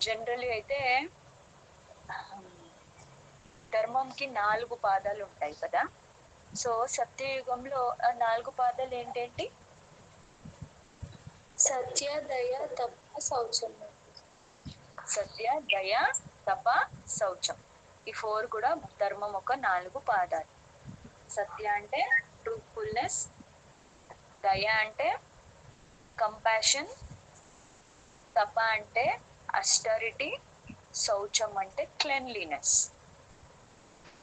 Generally అయితే ధర్మంకి 4 పాదాలు ఉంటాయి కదా! సో, సత్యయుగంలో ఆ 4 పాదాలు ఏంటేంటి? సత్య, దయ, తప, శౌచం. సత్య, దయ, తప, శౌచం. ఈ 4 కూడా ధర్మం ఒక 4 పాదాలు. సత్య అంటే ట్రూత్‌ఫుల్‌నెస్, దయ అంటే కంపాషన్, తప అంటే అస్టరిటీ, శౌచం అంటే క్లెన్లీనెస్.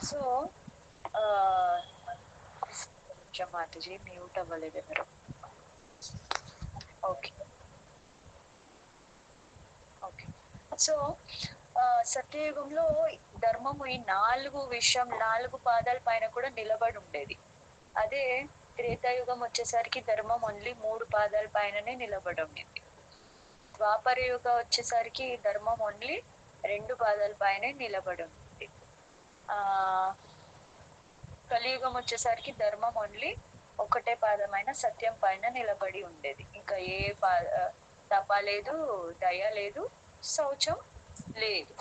సో, కొంచెం మాతాజీ మ్యూట్ అవ్వలేదు ఎవరు. ఓకే. ఓకే. సో, సత్యయుగంలో ధర్మము ఈ 4 పాదాల పైన కూడా నిలబడి ఉండేది. అదే త్రేతాయుగం వచ్చేసరికి ధర్మం ఓన్లీ 3 పాదాల పైననే నిలబడి ఉండింది. ద్వాపర యుగ వచ్చేసరికి ధర్మం ఓన్లీ 2 పాదాల పైనే నిలబడి ఉంది. కలియుగం వచ్చేసరికి ధర్మం ఓన్లీ ఒకటే పాదమైన సత్యం పైన నిలబడి ఉండేది. ఇంకా ఏ తప లేదు, దయ లేదు, శౌచం లేదు.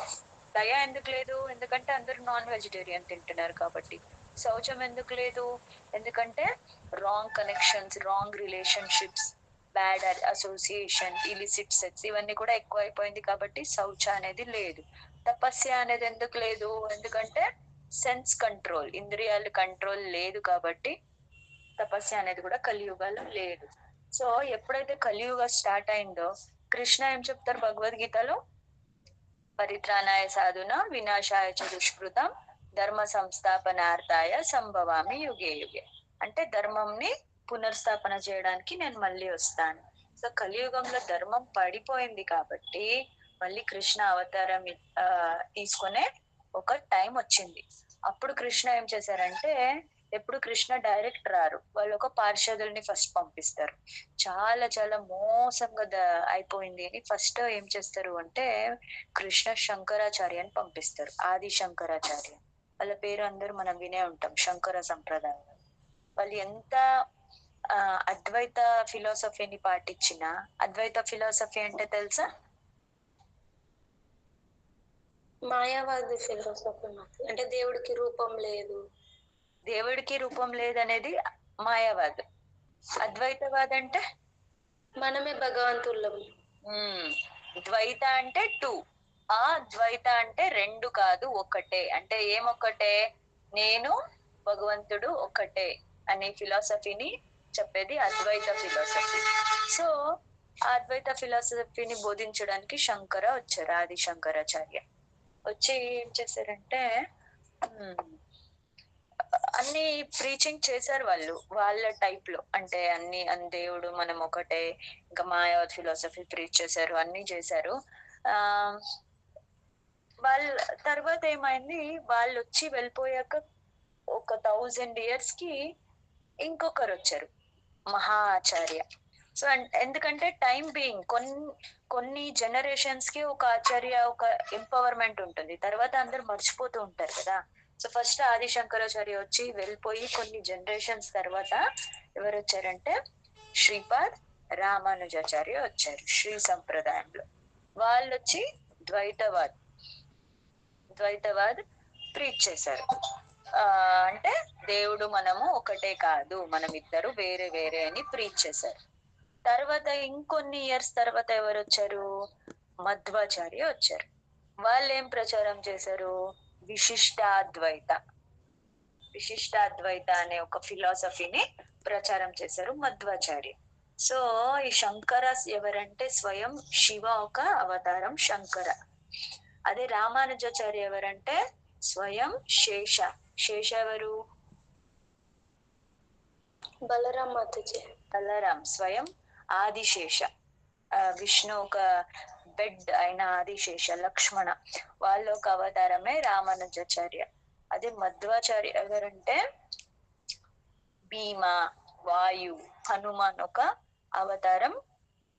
దయ ఎందుకు లేదు? ఎందుకంటే అందరూ నాన్ వెజిటేరియన్ తింటున్నారు కాబట్టి. శౌచం ఎందుకు లేదు? ఎందుకంటే wrong connections, wrong relationships, bad association, illicit sex ఇవన్నీ కూడా ఎక్కువ అయిపోయింది కాబట్టి శౌచ అనేది లేదు. తపస్య అనేది ఎందుకు లేదు? ఎందుకంటే సెన్స్ కంట్రోల్, ఇంద్రియాల కంట్రోల్ లేదు కాబట్టి తపస్య అనేది కూడా కలియుగాలో లేదు. సో ఎప్పుడైతే కలియుగ స్టార్ట్ అయిందో కృష్ణ ఏం చెప్తారు భగవద్గీతలో? పరిత్రాణాయ సాధున వినాశాయ చ దుష్కృతం ధర్మ సంస్థాపనార్థాయ సంభవామి యుగే యుగే. అంటే ధర్మంని పునర్స్థాపన చేయడానికి నేను మళ్ళీ వస్తాను. సో కలియుగంలో ధర్మం పడిపోయింది కాబట్టి మళ్ళీ కృష్ణ అవతారం తీసుకునే ఒక టైం వచ్చింది. అప్పుడు కృష్ణ ఏం చేశారంటే, ఎప్పుడు కృష్ణ డైరెక్ట్ రారు, వాళ్ళు ఒక పార్షదుల్ని ఫస్ట్ పంపిస్తారు. చాలా చాలా మోసంగా అయిపోయింది అని ఫస్ట్ ఏం చేస్తారు అంటే కృష్ణ శంకరాచార్యని పంపిస్తారు. ఆది శంకరాచార్య వాళ్ళ పేరు అందరూ మనం వినే ఉంటాం, శంకర సంప్రదాయం. వాళ్ళు ఎంత అద్వైత ఫిలాసఫీని పాటించిన, అద్వైత ఫిలాసఫీ అంటే తెలుసా? మాయావాది ఫిలాసఫీ. అంటే దేవుడికి రూపం లేదు, దేవుడికి రూపం లేదనేది మాయావాదం. అద్వైతవాద అంటే మనమే భగవంతులం. ద్వైత అంటే 2, ఆ ద్వైత అంటే 2 కాదు ఒకటే. అంటే ఏమొక్కటే? నేను భగవంతుడు ఒకటే అనే ఫిలాసఫీని చెప్పేది అద్వైత ఫిలాసఫీ. సో ఆ అద్వైత ఫిలాసఫీని బోధించడానికి శంకర వచ్చారు, ఆది శంకరాచార్య. వచ్చి ఏం చేశారంటే అన్ని ప్రీచింగ్ చేశారు వాళ్ళు వాళ్ళ టైప్ లో. అంటే అన్ని దేవుడు మనం ఒకటే, ఇంకా మాయావతి ఫిలాసఫీ ప్రీచ్ చేశారు, అన్ని చేశారు. వాళ్ళ తర్వాత ఏమైంది, వాళ్ళు వచ్చి వెళ్ళిపోయాక ఒక 1000 years కి ఇంకొకరు వచ్చారు, మహా ఆచార్య. సో ఎందుకంటే టైం బీయింగ్ కొన్ని జనరేషన్స్ కి ఒక ఆచార్య, ఒక ఎంపవర్మెంట్ ఉంటుంది, తర్వాత అందరు మర్చిపోతూ ఉంటారు కదా. సో ఫస్ట్ ఆది శంకరాచార్య వచ్చి వెళ్ళిపోయి కొన్ని జనరేషన్స్ తర్వాత ఎవరు వచ్చారంటే శ్రీపాద్ రామానుజాచార్య వచ్చారు శ్రీ సంప్రదాయంలో. వాళ్ళు వచ్చి ద్వైతవాద్ ప్రీచ్ చేశారు. అంటే దేవుడు మనము ఒకటే కాదు, మనం ఇద్దరు వేరే వేరే అని ప్రీచ్ చేశారు. తర్వాత ఇంకొన్ని ఇయర్స్ తర్వాత ఎవరు వచ్చారు? మధ్వాచార్య వచ్చారు. వాళ్ళు ఏం ప్రచారం చేశారు? విశిష్టాద్వైత అనే ఒక ఫిలాసఫీని ప్రచారం చేశారు మధ్వాచార్య. సో ఈ శంకర ఎవరంటే స్వయం శివ ఒక అవతారం శంకర. అదే రామానుజాచార్య ఎవరంటే స్వయం శేష. శేష ఎవరు? బలరాం మాతాజీ. బలరాం స్వయం ఆదిశేష. విష్ణు ఒక బెడ్ అయిన ఆదిశేష, లక్ష్మణ వాళ్ళ ఒక అవతారమే రామానుజాచార్య. అదే మధ్వాచార్య ఎవరంటే భీమ, వాయు, హనుమాన్ ఒక అవతారం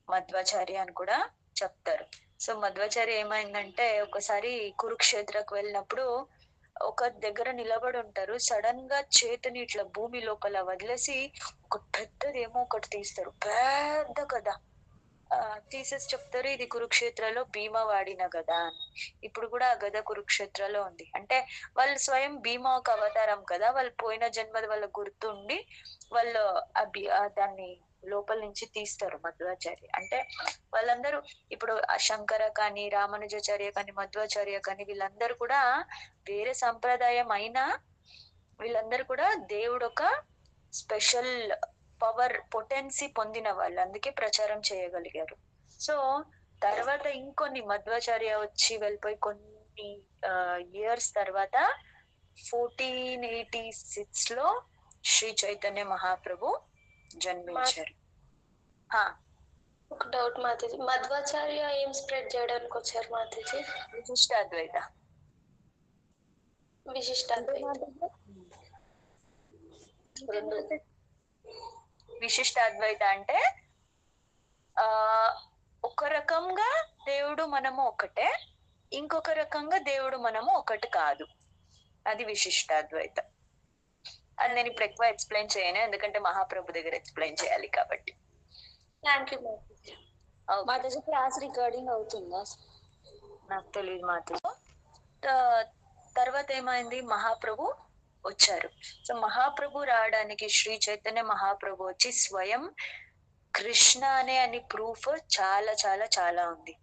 మధ్వాచార్య అని కూడా చెప్తారు. సో మధ్వాచార్య ఏమైందంటే ఒకసారి కురుక్షేత్రకు వెళ్ళినప్పుడు ఒక దగ్గర నిలబడి ఉంటారు, సడన్ గా చేతిని ఇట్లా భూమి లోపల వదిలేసి ఒక పెద్దదేమో ఒకటి తీస్తారు, పెద్ద కదా. తీసేసి చెప్తారు ఇది కురుక్షేత్రలో భీమ వాడిన గద అని. ఇప్పుడు కూడా ఆ గద కురుక్షేత్రలో ఉంది. అంటే వాళ్ళు స్వయం భీమ ఒక అవతారం కదా, వాళ్ళు పోయిన జన్మది వాళ్ళకి గుర్తుండి వాళ్ళు దాన్ని లోపల నుంచి తీస్తారు మధ్వాచార్య. అంటే వాళ్ళందరూ ఇప్పుడు ఆ శంకర కానీ రామానుజాచార్య కానీ మధ్వాచార్య కానీ వీళ్ళందరూ కూడా వేరే సంప్రదాయం అయినా వీళ్ళందరూ కూడా దేవుడు ఒక స్పెషల్ పవర్ పొటెన్సీ పొందిన వాళ్ళు, అందుకే ప్రచారం చేయగలిగారు. సో తర్వాత ఇంకొన్ని మధ్వాచార్య వచ్చి వెళ్ళిపోయి కొన్ని ఇయర్స్ తర్వాత 1486 లో శ్రీ చైతన్య మహాప్రభు జన్మించారు. ఒక డౌట్ మాతాజీ, మధ్వాచార్య ఏం స్ప్రెడ్ చేయడానికి వచ్చారు మాతాజీ? విశిష్టాద్వైత. విశిష్టాద్వైత అంటే ఒక రకంగా దేవుడు మనము ఒకటే, ఇంకొక రకంగా దేవుడు మనము ఒకటి కాదు, అది విశిష్టాద్వైత. అది నేను ఇప్పుడు ఎక్కువ ఎక్స్ప్లెయిన్ చేయను, ఎందుకంటే మహాప్రభు దగ్గర ఎక్స్ప్లెయిన్ చేయాలి కాబట్టి. మాతాజీ క్లాస్ రికార్డింగ్ అవుతుందా? నాకు తెలియదు మాతాజీ. తర్వాత ఏమైంది, మహాప్రభు వచ్చారు. సో మహాప్రభు రావడానికి శ్రీ చైతన్య మహాప్రభు వచ్చి స్వయం కృష్ణ అని ప్రూఫ్ చాలా చాలా చాలా ఉంది.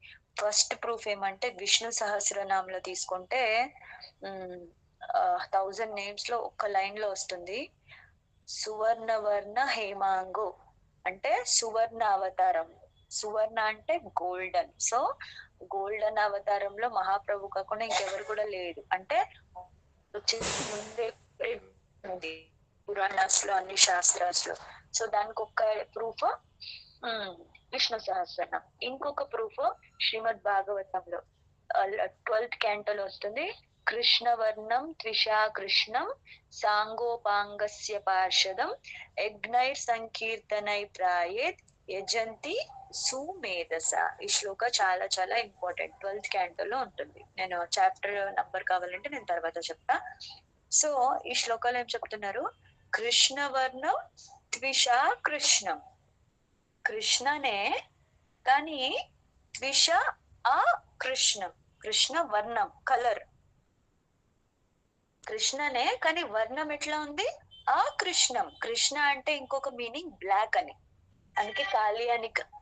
ఫస్ట్ ప్రూఫ్ ఏమంటే విష్ణు సహస్రనామంలో తీసుకుంటే 1000 నేమ్స్ లో ఒక్క లైన్ లో వస్తుంది, సువర్ణవర్ణ హేమాంగు అంటే సువర్ణ అవతారం. సువర్ణ అంటే గోల్డెన్. సో గోల్డెన్ అవతారంలో మహాప్రభు కాకుండా ఇంకెవరు కూడా లేదు. అంటే ముందే పురాణాస్ లో అన్ని శాస్త్రాస్ లో. సో దానికి ఒక ప్రూఫ్ విష్ణు సహస్రనామం. ఇంకొక ప్రూఫ్ శ్రీమద్ భాగవతంలో 12th క్యాంటోలో వస్తుంది, కృష్ణవర్ణం త్విషా కృష్ణం సాంగోపాంగస్య పార్షదం యజ్ఞైర్ సంకీర్తనై ప్రాయేత్ యజంతి సుమేధస. ఈ శ్లోక చాలా చాలా ఇంపార్టెంట్, 12th క్యాంటోలో ఉంటుంది. నేను చాప్టర్ నంబర్ కావాలంటే నేను తర్వాత చెప్తా. సో ఈ శ్లోకాలు ఏం చెప్తున్నారు, కృష్ణవర్ణం త్విషా కృష్ణం, కృష్ణనే కానీ ద్విష ఆ కృష్ణం, కృష్ణ వర్ణం కలర్, కృష్ణనే కానీ వర్ణం ఎట్లా ఉంది ఆ కృష్ణం. కృష్ణ అంటే ఇంకొక మీనింగ్ బ్లాక్ అని, అందుకే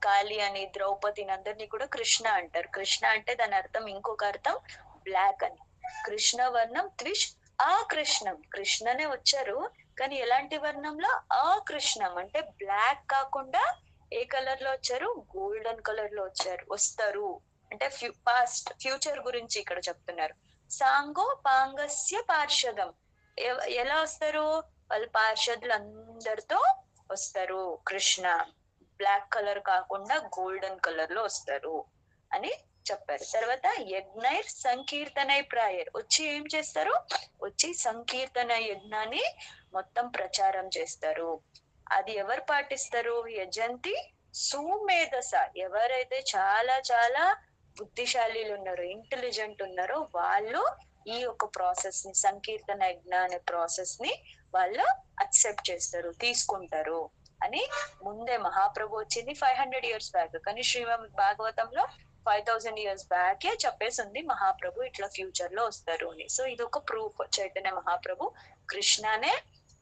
కాళీ అని ద్రౌపదిని అందరినీ కూడా కృష్ణ అంటారు. కృష్ణ అంటే దాని అర్థం ఇంకొక అర్థం బ్లాక్ అని. కృష్ణ వర్ణం త్విష్ ఆ కృష్ణం, కృష్ణనే వచ్చారు కానీ ఎలాంటి వర్ణంలో ఆ కృష్ణం అంటే బ్లాక్ కాకుండా ఏ కలర్ లో వచ్చారు, గోల్డెన్ కలర్ లో వస్తారు. అంటే పాస్ట్ ఫ్యూచర్ గురించి ఇక్కడ చెప్తున్నారు. సాంగో పాంగస్య పార్షదం, ఎలా వస్తారు, వాళ్ళు పార్షదులు అందరితో వస్తారు. కృష్ణ బ్లాక్ కలర్ కాకుండా గోల్డెన్ కలర్ లో వస్తారు అని చెప్పారు. తర్వాత యజ్ఞైర్ సంకీర్తనై ప్రాయర్, వచ్చి ఏం చేస్తారు, వచ్చి సంకీర్తన యజ్ఞాన్ని మొత్తం ప్రచారం చేస్తారు. అది ఎవరు పాటిస్తారు, యజంతి సుమేధస, ఎవరైతే చాలా చాలా బుద్ధిశాలీలు ఉన్నారో ఇంటెలిజెంట్ ఉన్నారో వాళ్ళు ఈ యొక్క ప్రాసెస్ ని, సంకీర్తన యజ్ఞ అనే ప్రాసెస్ ని వాళ్ళు అక్సెప్ట్ చేస్తారు, తీసుకుంటారు అని ముందే మహాప్రభు వచ్చింది 500 years బ్యాక్, కానీ శ్రీమద్ భాగవతంలో 5000 years బ్యాకే చెప్పేసింది మహాప్రభు ఇట్లా ఫ్యూచర్ లో వస్తారు అని. సో ఇది ఒక ప్రూఫ్, చైతన్య మహాప్రభు కృష్ణనే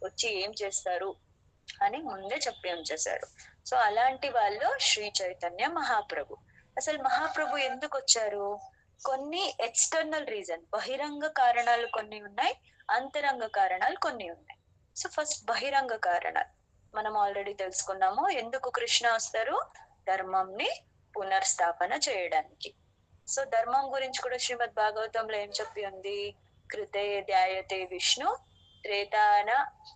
వచ్చి ఏం చేస్తారు అని ముందే చెప్పి ఉంచేశారు. సో అలాంటి వాళ్ళు శ్రీ చైతన్య మహాప్రభు. అసలు మహాప్రభు ఎందుకు వచ్చారు, కొన్ని ఎక్స్టర్నల్ రీజన్, బహిరంగ కారణాలు కొన్ని ఉన్నాయి, అంతరంగ కారణాలు కొన్ని ఉన్నాయి. సో ఫస్ట్ బహిరంగ కారణాలు మనం ఆల్రెడీ తెలుసుకున్నాము. ఎందుకు కృష్ణ వస్తారు, ధర్మంని పునర్స్థాపన చేయడానికి. సో ధర్మం గురించి కూడా శ్రీమద్ భాగవతంలో ఏం చెప్పి ఉంది, కృతే ధ్యాయతే విష్ణు త్రేతాన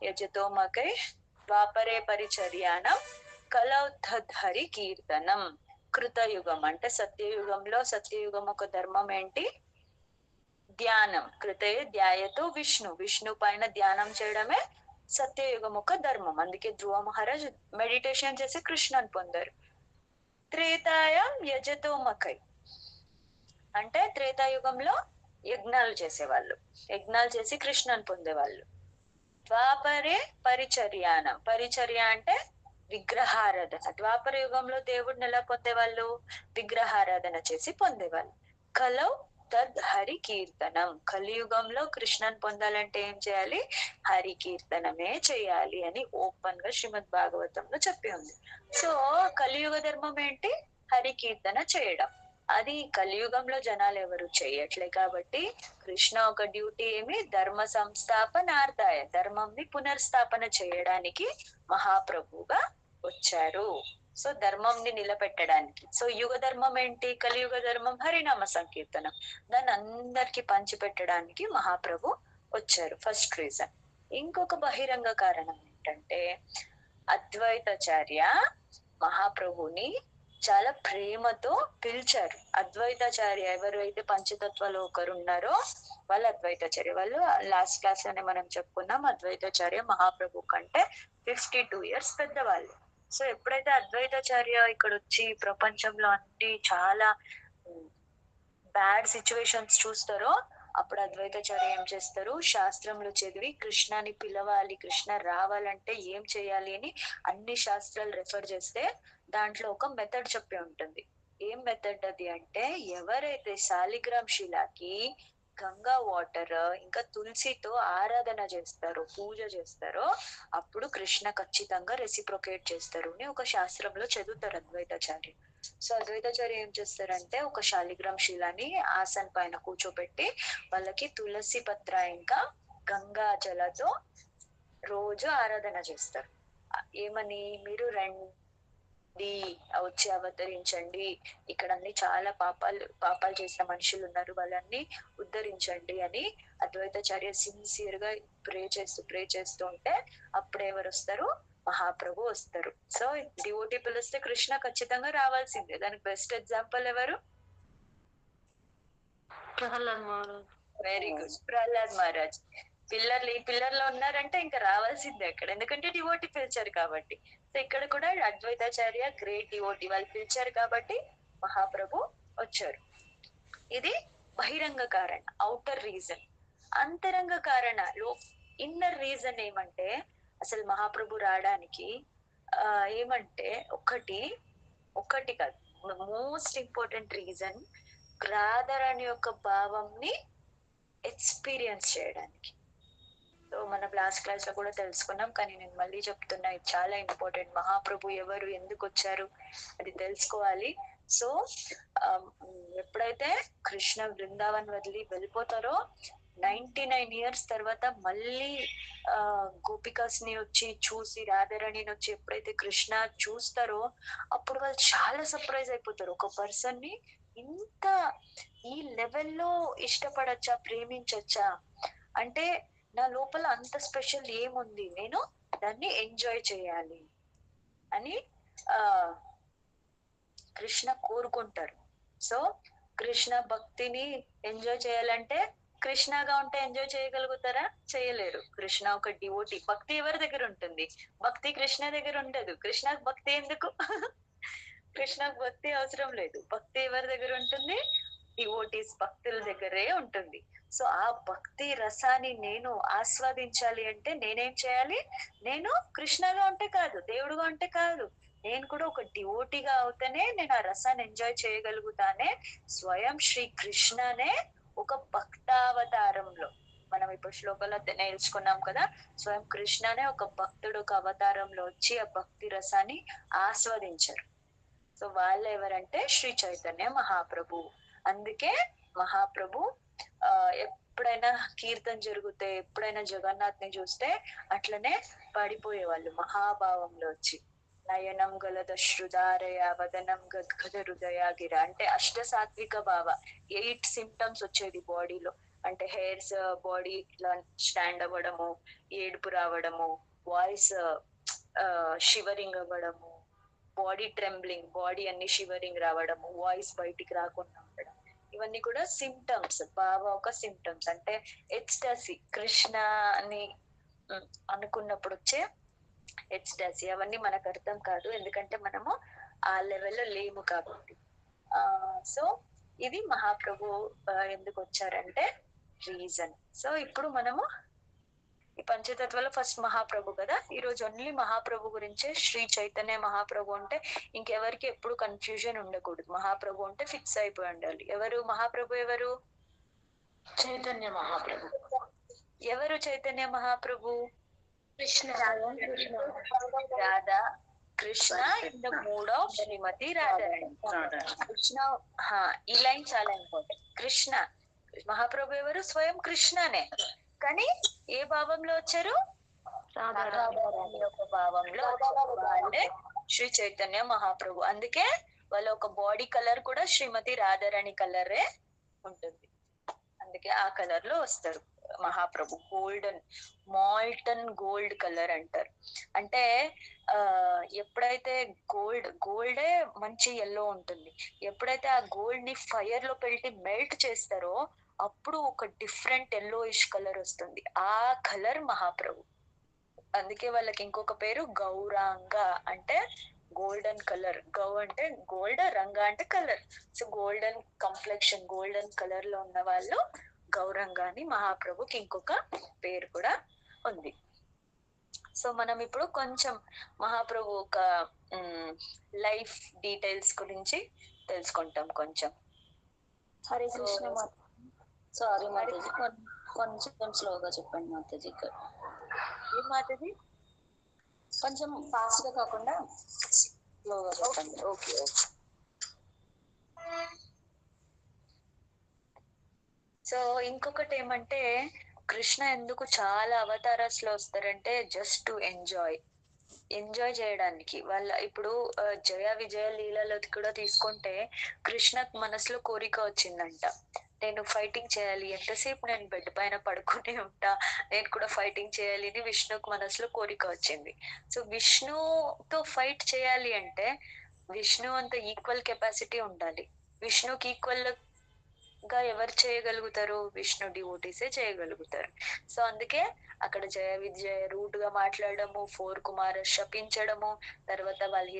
యజతో మకై ద్వాపరే పరిచర్యానం కలౌద్ధరి కీర్తనం. కృతయుగం అంటే సత్యయుగంలో, సత్యయుగం ఒక ధర్మం ఏంటి, ధ్యానం. కృతయ ధ్యాయతో విష్ణు, విష్ణు పైన ధ్యానం చేయడమే సత్యయుగం ఒక ధర్మం. అందుకే ధ్రువ మహారాజ్ మెడిటేషన్ చేసి కృష్ణని పొందారు. త్రేతాయం యజతో మకై అంటే త్రేతాయుగంలో యజ్ఞాలు చేసేవాళ్ళు, యజ్ఞాలు చేసి కృష్ణని పొందేవాళ్ళు. ద్వాపరే పరిచర్యానం, పరిచర్య అంటే విగ్రహారాధన. ద్వాపర యుగంలో దేవుడిని ఎలా పొందేవాళ్ళు? విగ్రహారాధన చేసి పొందేవాళ్ళు. కలౌ తద్ హరి కీర్తనం. కలియుగంలో కృష్ణన్ పొందాలంటే ఏం చేయాలి? హరి కీర్తనమే చేయాలి అని ఓపెన్ గా శ్రీమద్ భాగవతంలో చెప్పి ఉంది. సో కలియుగ ధర్మం ఏంటి? హరి కీర్తన చేయడం. అది కలియుగంలో జనాలు ఎవరు చేయట్లే కాబట్టి కృష్ణ ఒక డ్యూటీ ఏమి? ధర్మ సంస్థాపనార్థాయ, ధర్మంని పునర్స్థాపన చేయడానికి మహాప్రభుగా వచ్చారు. సో ధర్మంని నిలబెట్టడానికి. సో యుగ ధర్మం ఏంటి? కలియుగ ధర్మం హరినామ సంకీర్తనం. దాన్ని అందరికి పంచిపెట్టడానికి మహాప్రభు వచ్చారు. First reason. ఇంకొక బహిరంగ కారణం ఏంటంటే అద్వైతాచార్య మహాప్రభుని చాలా ప్రేమతో పిలిచారు. అద్వైతాచార్య ఎవరైతే పంచతత్వాలు ఒకరు ఉన్నారో వాళ్ళు అద్వైతాచార్య. వాళ్ళు లాస్ట్ క్లాస్ లోనే మనం చెప్పుకున్నాం, అద్వైతాచార్య మహాప్రభు కంటే 52 years పెద్దవాళ్ళు. సో ఎప్పుడైతే అద్వైతాచార్య ఇక్కడ వచ్చి ప్రపంచంలో అన్ని చాలా బ్యాడ్ సిచ్యువేషన్స్ చూస్తారో అప్పుడు అద్వైతాచార్య ఏం చేస్తారు? శాస్త్రంలో చదివి కృష్ణని పిలవాలి, కృష్ణ రావాలంటే ఏం చేయాలి అని అన్ని శాస్త్రాలు రెఫర్ చేస్తే దాంట్లో ఒక మెథడ్ చెప్పి ఉంటుంది. ఏం మెథడ్ అది అంటే, ఎవరైతే శాలిగ్రామ్ శిలాకి గంగా వాటర్ ఇంకా తులసితో ఆరాధన చేస్తారో, పూజ చేస్తారో అప్పుడు కృష్ణ ఖచ్చితంగా రెసిప్రొకేట్ చేస్తారు అని ఒక శాస్త్రంలో చదువుతారు అద్వైతాచార్య. సో అద్వైతాచార్య ఏం చేస్తారంటే ఒక శాలిగ్రామ్ శిలాని ఆసన్ పైన కూర్చోబెట్టి వాళ్ళకి తులసి పత్ర ఇంకా గంగా జలతో రోజు ఆరాధన చేస్తారు. ఏమని? మీరు వచ్చి అవతరించండి, ఇక్కడ అన్ని చాలా పాపాలు చేసిన మనుషులు ఉన్నారు, వాళ్ళని ఉద్ధరించండి అని అద్వైతాచార్య సిన్సియర్ గా ప్రే చేస్తూ ఉంటే అప్పుడు ఎవరు వస్తారు? మహాప్రభు వస్తారు. సో డివోటీ పిలిస్తే కృష్ణ ఖచ్చితంగా రావాల్సిందే. దానికి బెస్ట్ ఎగ్జాంపుల్ ఎవరు? ప్రహ్లాద్ మహారాజ్. Very good, Prahlad Maharaj. ఈ పిల్లర్ లో ఉన్నారంటే ఇంకా రావాల్సిందే అక్కడ, ఎందుకంటే డివోటీ పిలిచారు కాబట్టి. సో ఇక్కడ కూడా అద్వైతాచార్య గ్రేట్ డివోటీ, వాళ్ళు పిలిచారు కాబట్టి మహాప్రభు వచ్చారు. ఇది బహిరంగ కారణ, ఔటర్ రీజన్. అంతరంగ కారణాలు, ఇన్నర్ రీజన్ ఏమంటే అసలు మహాప్రభు రావడానికి ఏమంటే ఒకటి కాదు, మోస్ట్ ఇంపార్టెంట్ రీజన్ రాధారాణి యొక్క భావంని ఎక్స్పీరియన్స్ చేయడానికి. సో మనం లాస్ట్ క్లాస్ లో కూడా తెలుసుకున్నాం, కానీ నేను మళ్ళీ చెప్తున్నా, ఇది చాలా ఇంపార్టెంట్. మహాప్రభు ఎవరు, ఎందుకు వచ్చారు అది తెలుసుకోవాలి. సో ఎప్పుడైతే కృష్ణ బృందావన్ వదిలి వెళ్ళిపోతారో 99 years తర్వాత మళ్ళీ గోపికాస్ ని వచ్చి చూసి, రాధారాణిని వచ్చి ఎప్పుడైతే కృష్ణ చూస్తారో అప్పుడు వాళ్ళు చాలా సర్ప్రైజ్ అయిపోతారు. ఒక పర్సన్ ని ఇంత ఈ లెవెల్లో ఇష్టపడచ్చా, ప్రేమించచ్చా, అంటే నా లోపల అంత స్పెషల్ ఏముంది, నేను దాన్ని ఎంజాయ్ చేయాలి అని కృష్ణ కోరుకుంటారు. సో కృష్ణ భక్తిని ఎంజాయ్ చేయాలంటే కృష్ణగా ఉంటే ఎంజాయ్ చేయగలుగుతారా? చేయలేరు. కృష్ణ ఒక డివోటీ. భక్తి ఎవరి దగ్గర ఉంటుంది? భక్తి కృష్ణ దగ్గర ఉండదు. కృష్ణకు భక్తి ఎందుకు? కృష్ణకు భక్తి అవసరం లేదు. భక్తి ఎవరి దగ్గర ఉంటుంది? డివోటీస్, భక్తుల దగ్గరే ఉంటుంది. సో ఆ భక్తి రసాన్ని నేను ఆస్వాదించాలి అంటే నేనేం చేయాలి? నేను కృష్ణగా ఉంటే కాదు, దేవుడుగా ఉంటే కాదు, నేను కూడా ఒక డివోటీగా అవుతానే నేను ఆ రసాన్ని ఎంజాయ్ చేయగలుగుతానే. స్వయం శ్రీ కృష్ణనే ఒక భక్తావతారంలో, మనం ఇప్పుడు శ్లోకంలో నేర్చుకున్నాం కదా, స్వయం కృష్ణనే ఒక భక్తుడు ఒక అవతారంలో వచ్చి ఆ భక్తి రసాన్ని ఆస్వాదించారు. సో వాళ్ళు ఎవరంటే శ్రీ చైతన్య మహాప్రభు. అందుకే మహాప్రభు ఎప్పుడైనా కీర్తన జరిగితే, ఎప్పుడైనా జగన్నాథ్ ని చూస్తే అట్లనే పడిపోయేవాళ్ళు మహాభావంలో వచ్చి. నయనం గలదశ్రుధారయ వదనం గద్గద హృదయ గిర, అంటే అష్ట సాత్విక భావ. 8 symptoms వచ్చేది బాడీలో, అంటే హెయిర్స్ బాడీ ఇట్లా స్టాండ్ అవ్వడము, ఏడుపు రావడము, వాయిస్ షివరింగ్ అవ్వడము, బాడీ ట్రెంబ్లింగ్, బాడీ అన్ని షివరింగ్ రావడము, వాయిస్ బయటికి రాకుండా ఉండడం, ఇవన్నీ కూడా సిమ్టమ్స్, భావ ఒక సిమ్టమ్స్. అంటే ఎక్స్టసీ, కృష్ణ అని అనుకున్నప్పుడు వచ్చే ఎక్స్టసీ. అవన్నీ మనకు అర్థం కాదు, ఎందుకంటే మనము ఆ లెవెల్లో లేము కాబట్టి. సో ఇది మహాప్రభు ఎందుకు వచ్చారంటే రీజన్. సో ఇప్పుడు మనము ఈ పంచతత్వాలో ఫస్ట్ మహాప్రభు కదా, ఈ రోజు ఓన్లీ మహాప్రభు గురించే. శ్రీ చైతన్య మహాప్రభు అంటే ఇంకెవరికి ఎప్పుడు కన్ఫ్యూజన్ ఉండకూడదు. మహాప్రభు అంటే ఫిక్స్ అయిపోయి ఉండాలి. ఎవరు మహాప్రభు? ఎవరు? చైతన్య మహాప్రభు. ఎవరు Chaitanya Mahaprabhu? Krishna. Radha Krishna in the mood of Shrimati Radharani. Krishna, ఈ లైన్ చాలా ఇంపార్టెంట్. కృష్ణ మహాప్రభు ఎవరు? స్వయం కృష్ణనే, కానీ ఏ భావంలో వచ్చారు? రాధారాణి యొక్క భావంలో వాళ్ళే శ్రీ చైతన్య మహాప్రభు. అందుకే వాళ్ళ ఒక బాడీ కలర్ కూడా శ్రీమతి రాధారాణి కలరే ఉంటుంది. అందుకే ఆ కలర్ లో వస్తారు మహాప్రభు. గోల్డెన్, మాల్టన్ గోల్డ్ కలర్ అంటారు. అంటే ఎప్పుడైతే గోల్డే మంచి ఎల్లో ఉంటుంది, ఎప్పుడైతే ఆ గోల్డ్ ని ఫైర్ లో పెట్టి మెల్ట్ చేస్తారో అప్పుడు ఒక డిఫరెంట్ ఎల్లోయిష్ కలర్ వస్తుంది. ఆ కలర్ మహాప్రభు. అందుకే వాళ్ళకి ఇంకొక పేరు గౌరాంగ, అంటే గోల్డెన్ కలర్. గౌ అంటే గోల్డ్, రంగ అంటే colour. So golden complexion, golden colour లో ఉన్న వాళ్ళు గౌరంగ అని మహాప్రభుకి ఇంకొక పేరు కూడా ఉంది. సో మనం ఇప్పుడు కొంచెం మహాప్రభు ఒక లైఫ్ డీటెయిల్స్ గురించి తెలుసుకుంటాం కొంచెం. హరే కృష్ణ మాత. సారీ మాతాజీ, కొంచెం స్లోగా చెప్పండి మాతాజీ. ఏం మాతాజీ? కొంచెం ఫాస్ట్ గా కాకుండా స్లోగా చెప్పండి. ఓకే. సో ఇంకొకటి ఏమంటే, కృష్ణ ఎందుకు చాలా అవతారాస్ లో వస్తారంటే జస్ట్ టు ఎంజాయ్ చేయడానికి. వాళ్ళ ఇప్పుడు జయ విజయ లీలలో కూడా తీసుకుంటే కృష్ణకు మనసులో కోరిక వచ్చిందంట, నేను ఫైటింగ్ చేయాలి, ఎంతసేపు నేను బెడ్ పైన పడుకునే ఉంటా, నేను కూడా ఫైటింగ్ చేయాలి అని విష్ణుకు మనసులో కోరిక వచ్చింది. సో విష్ణుతో ఫైట్ చేయాలి అంటే విష్ణు అంత ఈక్వల్ కెపాసిటీ ఉండాలి. విష్ణుకి ఈక్వల్ గా ఎవరు చేయగలుగుతారు? విష్ణు డివోటీసే చేయగలుగుతారు. సో అందుకే అక్కడ జయ విజయ రూట్ గా మాట్లాడము, 4 కుమార శపించడము, తర్వాత వాళ్ళు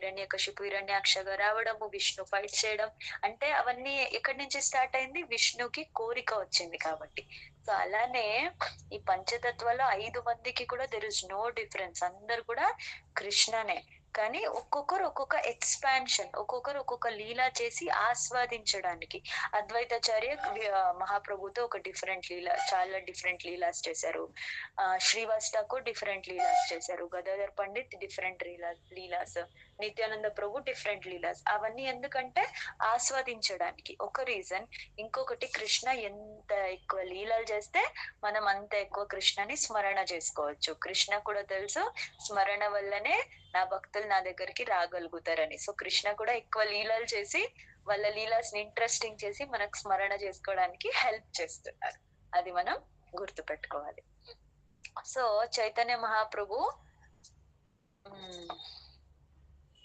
హిరణ్యాక్షగా రావడము, విష్ణు ఫైట్ చేయడం, అంటే అవన్నీ ఎక్కడి నుంచి స్టార్ట్ అయింది? విష్ణుకి కోరిక వచ్చింది కాబట్టి. సో అలానే ఈ పంచతత్వాలో 5 మందికి కూడా దెర్ ఇస్ నో డిఫరెన్స్, అందరు కూడా కృష్ణనే. కానీ ఒక్కొక్కరు ఒక్కొక్క ఎక్స్పాన్షన్, ఒక్కొక్కరు ఒక్కొక్క లీలా చేసి ఆస్వాదించడానికి. అద్వైతాచార్య మహాప్రభుతో ఒక డిఫరెంట్ లీలా, చాలా డిఫరెంట్ లీలాస్ చేశారు. శ్రీవాస్ ఠాకూర్ డిఫరెంట్ లీలాస్ చేశారు. గదాధర్ పండిత్ డిఫరెంట్ లీలాస్, నిత్యానంద ప్రభు డిఫరెంట్ లీలాస్. అవన్నీ ఎందుకంటే ఆస్వాదించడానికి ఒక రీజన్. ఇంకొకటి కృష్ణ ఎంత ఎక్కువ లీలాలు చేస్తే మనం అంత ఎక్కువ కృష్ణని స్మరణ చేసుకోవచ్చు. కృష్ణ కూడా తెలుసు స్మరణ వల్లనే నా భక్తులు నా దగ్గరికి రాగలుగుతారని. సో కృష్ణ కూడా ఎక్కువ లీలాలు చేసి వాళ్ళ లీలాస్ ని ఇంట్రెస్టింగ్ చేసి మనకు స్మరణ చేసుకోవడానికి హెల్ప్ చేస్తున్నారు. అది మనం గుర్తు పెట్టుకోవాలి. సో చైతన్య మహాప్రభు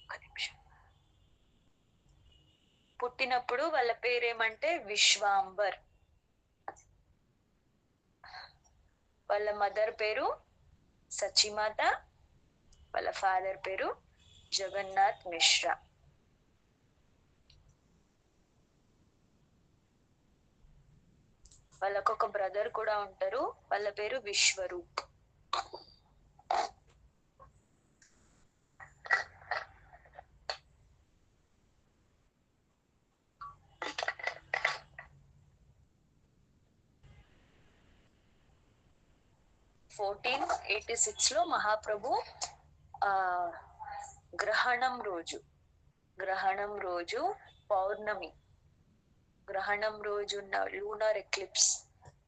ఒక నిమిషం, పుట్టినప్పుడు వాళ్ళ పేరేమంటే విశ్వాంబర్. వాళ్ళ మదర్ పేరు సచిమాత, వాళ్ళ ఫాదర్ పేరు జగన్నాథ్ మిశ్రా. వాళ్ళకు ఒక బ్రదర్ కూడా ఉంటారు, వాళ్ళ పేరు విశ్వరూప్. లో మహాప్రభు గ్రహణం రోజు పౌర్ణమి, గ్రహణం రోజు లూనర్ ఎక్లిప్స్,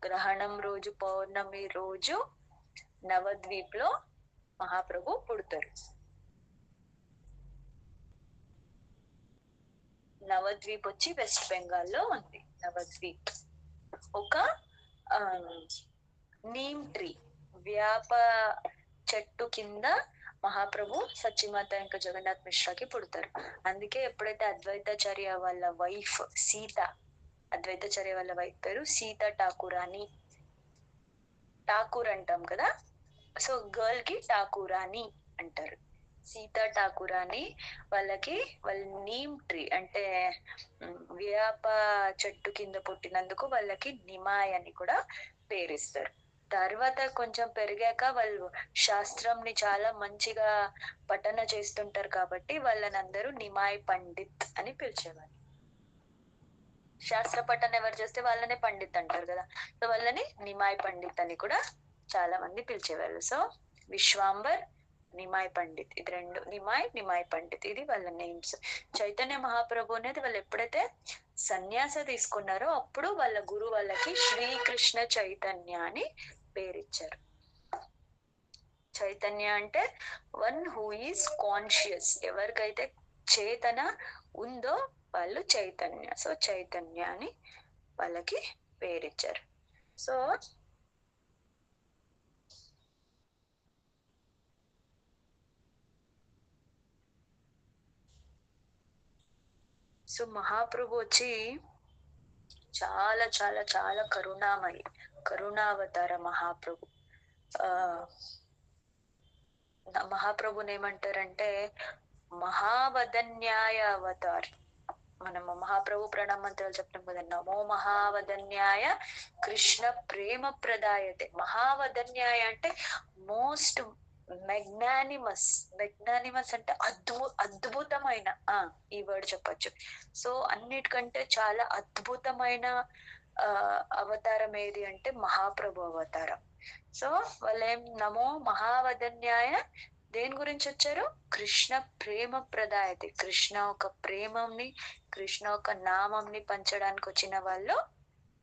గ్రహణం రోజు పౌర్ణమి రోజు నవద్వీప్ లో మహాప్రభు పుడతారు. నవద్వీప్ వచ్చి వెస్ట్ బెంగాల్ లో ఉంది. నవద్వీప్ ఒక నీమ్ ట్రీ, వ్యాప చెట్టు కింద మహాప్రభు సచిమాత ఇంకా జగన్నాథ్ మిశ్రాకి పుడతారు. అందుకే ఎప్పుడైతే అద్వైతాచార్య వాళ్ళ వైఫ్ సీత, అద్వైతాచార్య వాళ్ళ వైఫ్ పేరు సీత ఠాకూరాని, ఠాకూర్ అంటాం కదా, సో గర్ల్ కి ఠాకూరాని అంటారు. సీతా ఠాకూరాని వాళ్ళకి వాళ్ళ నీమ్ ట్రీ అంటే వేప చెట్టు కింద పుట్టినందుకు వాళ్ళకి నిమాయ్ అని కూడా పేరిస్తారు. తర్వాత కొంచెం పెరిగాక వాళ్ళు శాస్త్రంని చాలా మంచిగా పఠన చేస్తుంటారు కాబట్టి వాళ్ళని అందరూ నిమాయ్ పండిత్ అని పిలిచేవారు. శాస్త్ర పఠన ఎవరు చేస్తే వాళ్ళనే పండిత్ అంటారు కదా, సో వాళ్ళని నిమాయ్ పండిత్ అని కూడా చాలా మంది పిలిచేవారు. సో విశ్వాంబర్, నిమాయ్ పండిత్, ఇది రెండు, నిమాయ్ పండిత్, ఇది వాళ్ళ నేమ్స్. చైతన్య మహాప్రభు అనేది వాళ్ళు ఎప్పుడైతే సన్యాస తీసుకున్నారో అప్పుడు వాళ్ళ గురువు వాళ్ళకి శ్రీకృష్ణ చైతన్య అని పేరిచ్చారు. చైతన్య అంటే వన్ హూ ఈస్ కాన్షియస్, ఎవరికైతే చేతన ఉందో వాళ్ళు చైతన్య. సో చైతన్య అని వాళ్ళకి పేరిచ్చారు. సో సో మహాప్రభు వచ్చి చాలా చాలా చాలా కరుణామయి, కరుణావతార మహాప్రభు. మహాప్రభుని ఏమంటారంటే మహావదన్యాయ అవతార్. మనము మహాప్రభు ప్రణామ మంత్రాలు చెప్తాం కదా, నమో మహావదన్యాయ కృష్ణ ప్రేమ ప్రదాయతే. మహావదన్యాయ అంటే మోస్ట్ మెగ్నానిమస్. మెగ్నానిమస్ అంటే అద్భుతమైన, ఈ వర్డ్ చెప్పచ్చు. సో అన్నిటికంటే చాలా అద్భుతమైన అవతారం ఏది అంటే మహాప్రభు అవతారం. సో వాళ్ళేం నమో మహావదన్యాయ దేని గురించి వచ్చారు? కృష్ణ ప్రేమ ప్రదాయతే. కృష్ణ ఒక ప్రేమంని, కృష్ణ ఒక నామంని పంచడానికి వచ్చిన వాళ్ళు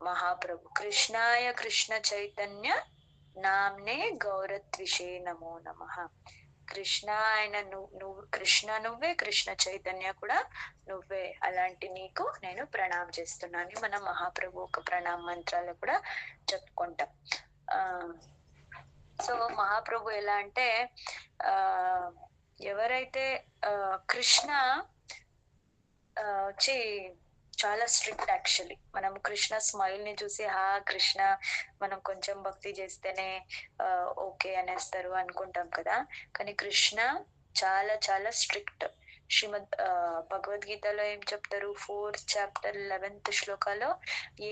మహాప్రభు. కృష్ణాయ కృష్ణ చైతన్య నామ్నే గౌరత్విషే నమో నమః. కృష్ణ ఆయన నువ్వు కృష్ణ నువ్వే, కృష్ణ చైతన్య కూడా నువ్వే, అలాంటి నీకు నేను ప్రణామం చేస్తున్నాను. మనం మహాప్రభు ఒక ప్రణామ మంత్రాలు కూడా చెప్పుకుంటాం. సో మహాప్రభు ఎలా అంటే ఎవరైతే కృష్ణ వచ్చి చాలా స్ట్రిక్ట్. యాక్చువల్లీ మనం కృష్ణ స్మైల్ ని చూసి కృష్ణ మనం కొంచెం భక్తి చేస్తేనే ఓకే అనేస్తారు అనుకుంటాం కదా, కానీ కృష్ణ చాలా చాలా స్ట్రిక్ట్. శ్రీమద్ భగవద్గీతలో ఏం చెప్తారు? 4th chapter 11th శ్లోకాలో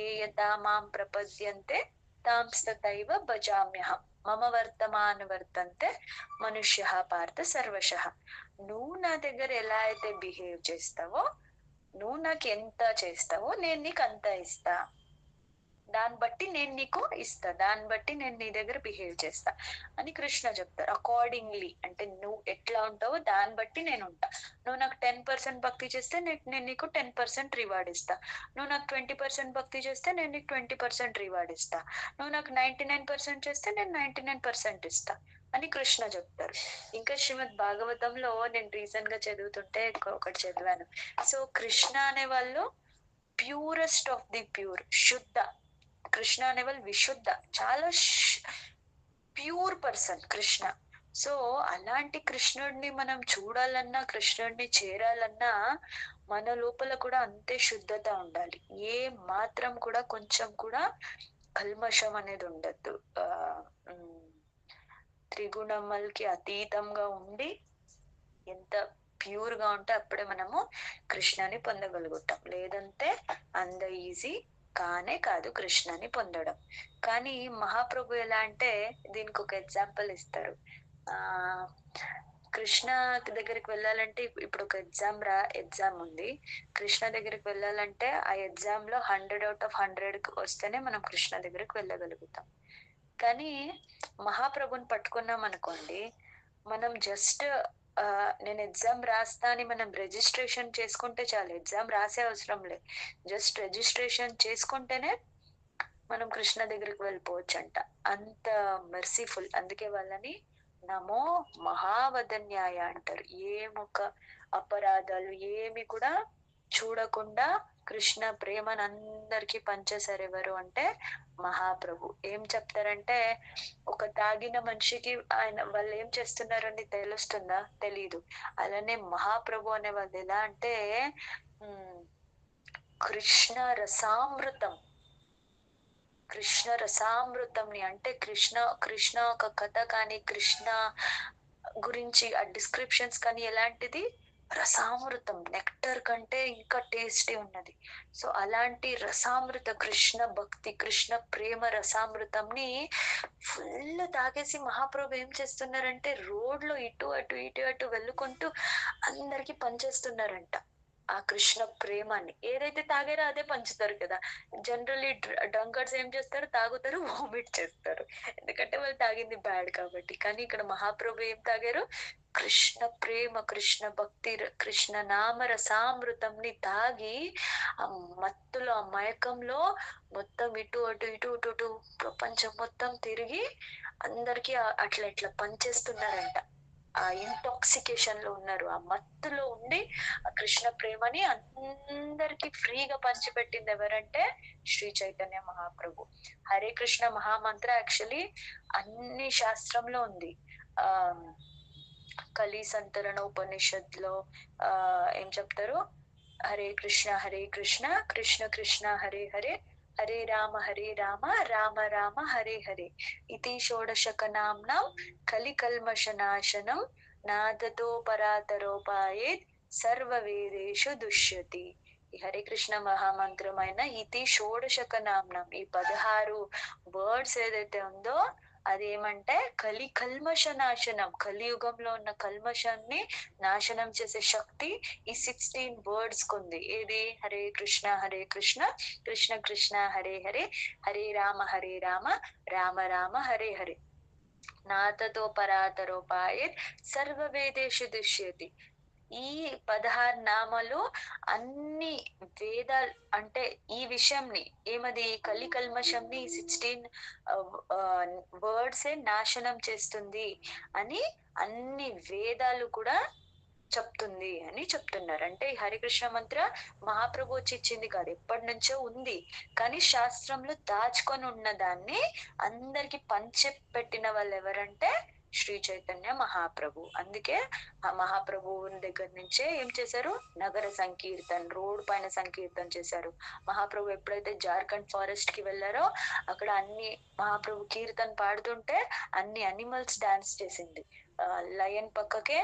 ఏ యథా మాం ప్రపద్యంతే తాంస్తైవ భజామ్యహం మమ వర్తమాన వర్తంతే మనుష్య పార్థ సర్వశః. నువ్వు నా దగ్గర ఎలా అయితే బిహేవ్ చేస్తావో, నువ్వు నాకు ఎంత చేస్తావో నేను నీకు అంత ఇస్తా. దాన్ని బట్టి నేను నీకు ఇస్తా, దాన్ని బట్టి నేను నీ దగ్గర బిహేవ్ చేస్తా అని కృష్ణ చెప్తారు. అకార్డింగ్లీ అంటే నువ్వు ఎట్లా ఉంటావో దాన్ని బట్టి నేను ఉంటా. నువ్వు నాకు 10% భక్తి చేస్తే నేను నీకు 10% రివార్డ్ ఇస్తా. నువ్వు నాకు 20% భక్తి చేస్తే నేను నీకు 20% రివార్డ్ ఇస్తా. నువ్వు నాకు 99% చేస్తే నేను 99% ఇస్తా అని కృష్ణ చెప్తారు. ఇంకా శ్రీమద్ భాగవతంలో నేను రీసెంట్ గా చదువుతుంటే ఒకటి చదివాను. సో కృష్ణ అనే వాళ్ళు ప్యూరెస్ట్ ఆఫ్ ది ప్యూర్, శుద్ధ. కృష్ణ అనే వాళ్ళు విశుద్ధ, చాలా ప్యూర్ పర్సన్ కృష్ణ. సో అలాంటి కృష్ణుడిని మనం చూడాలన్నా, కృష్ణుడిని చేరాలన్నా మన లోపల కూడా అంతే శుద్ధత ఉండాలి. ఏ మాత్రం కూడా కొంచెం కూడా కల్మషం అనేది ఉండద్దు. త్రిగుణములకి అతీతంగా ఉండి ఎంత ప్యూర్ గా ఉంటే అప్పుడే మనము కృష్ణని పొందగలుగుతాం. లేదంటే అంత ఈజీ కానే కాదు కృష్ణని పొందడం. కానీ మహాప్రభు ఎలా అంటే దీనికి ఒక ఎగ్జాంపుల్ ఇస్తారు. కృష్ణ దగ్గరికి వెళ్ళాలంటే ఇప్పుడు ఒక ఎగ్జామ్ ఉంది. కృష్ణ దగ్గరికి వెళ్ళాలంటే ఆ ఎగ్జామ్ లో 100 out of 100 వస్తేనే మనం కృష్ణ దగ్గరికి వెళ్ళగలుగుతాం. కానీ మహాప్రభుని పట్టుకున్నాం అనుకోండి, మనం జస్ట్ నేను ఎగ్జామ్ రాస్తా అని మనం రిజిస్ట్రేషన్ చేసుకుంటే చాలు. ఎగ్జామ్ రాసే అవసరం లేదు, జస్ట్ రిజిస్ట్రేషన్ చేసుకుంటేనే మనం కృష్ణ దగ్గరికి వెళ్ళిపోవచ్చు అంట. అంత మెర్సిఫుల్. అందుకే వాళ్ళని నమో మహావదన్యాయ అంటారు. ఏమొక అపరాధాలు ఏమి కూడా చూడకుండా కృష్ణ ప్రేమను అందరికి పంచేశారు. ఎవరు అంటే మహాప్రభు. ఏం చెప్తారంటే ఒక తాగిన మనిషికి వాళ్ళు ఏం చేస్తున్నారని తెలుస్తుందా? తెలీదు. అలానే మహాప్రభు అనే వాళ్ళు ఎలా అంటే కృష్ణ రసామృతం, కృష్ణ రసామృతంని అంటే కృష్ణ ఒక కథ కానీ కృష్ణ గురించి ఆ డిస్క్రిప్షన్స్ కానీ ఎలాంటిది రసామృతం, నెక్టర్ కంటే ఇంకా టేస్టీ ఉన్నది. సో అలాంటి రసామృత కృష్ణ భక్తి, కృష్ణ ప్రేమ రసామృతంని ఫుల్ తాగేసి మహాప్రభు ఏం చేస్తున్నారంటే రోడ్ లో ఇటు అటు ఇటు అటు వెళ్ళుకుంటూ అందరికి పంచేస్తున్నారంట ఆ కృష్ణ ప్రేమని. ఏదైతే తాగారో అదే పంచుతారు కదా. జనరల్లీ డ్రంకర్స్ ఏం చేస్తారు, తాగుతారు, వామిట్ చేస్తారు, ఎందుకంటే వాళ్ళు తాగింది బ్యాడ్ కాబట్టి. కానీ ఇక్కడ మహాప్రభు ఏం తాగారు, కృష్ణ ప్రేమ, కృష్ణ భక్తి, కృష్ణ నామ రసామృతంని తాగి ఆ మత్తులో, ఆ మయకంలో మొత్తం ఇటు అటు ఇటు అటు అటు ప్రపంచం మొత్తం తిరిగి అందరికి అట్లా ఇట్లా పనిచేస్తున్నారంట. ఆ ఇంటాక్సికేషన్ లో ఉన్నారు, ఆ మత్తులో ఉండి ఆ కృష్ణ ప్రేమని అందరికి ఫ్రీగా పంచిపెట్టింది ఎవరంటే శ్రీ చైతన్య మహాప్రభు. హరే కృష్ణ మహామంత్ర యాక్చువల్లీ అన్ని శాస్త్రంలో ఉంది. ఆ కలి సంతరణ ఉపనిషత్ లో ఏం చెప్తారు, హరే కృష్ణ కృష్ణ కృష్ణ హరే హరే, హరే రామ రామ రామ హరే హరే, ఇతి షోడశక నామ్నాం కలి కల్మషనాశనం నాదతో పరాతరోపాయేత్ సర్వ వేదేషు దుష్యతి. ఈ హరే కృష్ణ మహామంత్రమైన ఇతి షోడశక నామ్నం, ఈ 16 వర్డ్స్ ఏదైతే ఉందో అదేమంటే కలి కల్మష నాశనం, కలియుగంలో ఉన్న కల్మషాన్ని నాశనం చేసే శక్తి ఈ 16 వర్డ్స్ కుంది. ఏది, హరే కృష్ణ కృష్ణ కృష్ణ హరే హరే, హరే రామ రామ రామ హరే హరే, నాతతో పరాతరోపాయేత్ సర్వ వేదేషు దుష్యతి. ఈ 16 నామాలు అన్ని వేదాలు అంటే ఈ విషయంని ఏమది కలి కల్మషంని 16 వర్డ్సే నాశనం చేస్తుంది అని అన్ని వేదాలు కూడా చెప్తుంది అని చెప్తున్నారు. అంటే ఈ హరికృష్ణ మంత్ర మహాప్రభు వచ్చి ఇచ్చింది కాదు, ఎప్పటి నుంచో ఉంది. కానీ శాస్త్రంలో దాచుకొని ఉన్న దాన్ని అందరికి పంచి పెట్టిన వాళ్ళు ఎవరంటే శ్రీ చైతన్య మహాప్రభు. అందుకే ఆ మహాప్రభు దగ్గర నుంచే ఏం చేశారు, నగర సంకీర్తన్, రోడ్ పైన సంకీర్తన చేశారు. మహాప్రభు ఎప్పుడైతే జార్ఖండ్ ఫారెస్ట్ కి వెళ్ళారో అక్కడ అన్ని మహాప్రభు కీర్తన్ పాడుతుంటే అన్ని అనిమల్స్ డాన్స్ చేసింది. లయన్ పక్కకే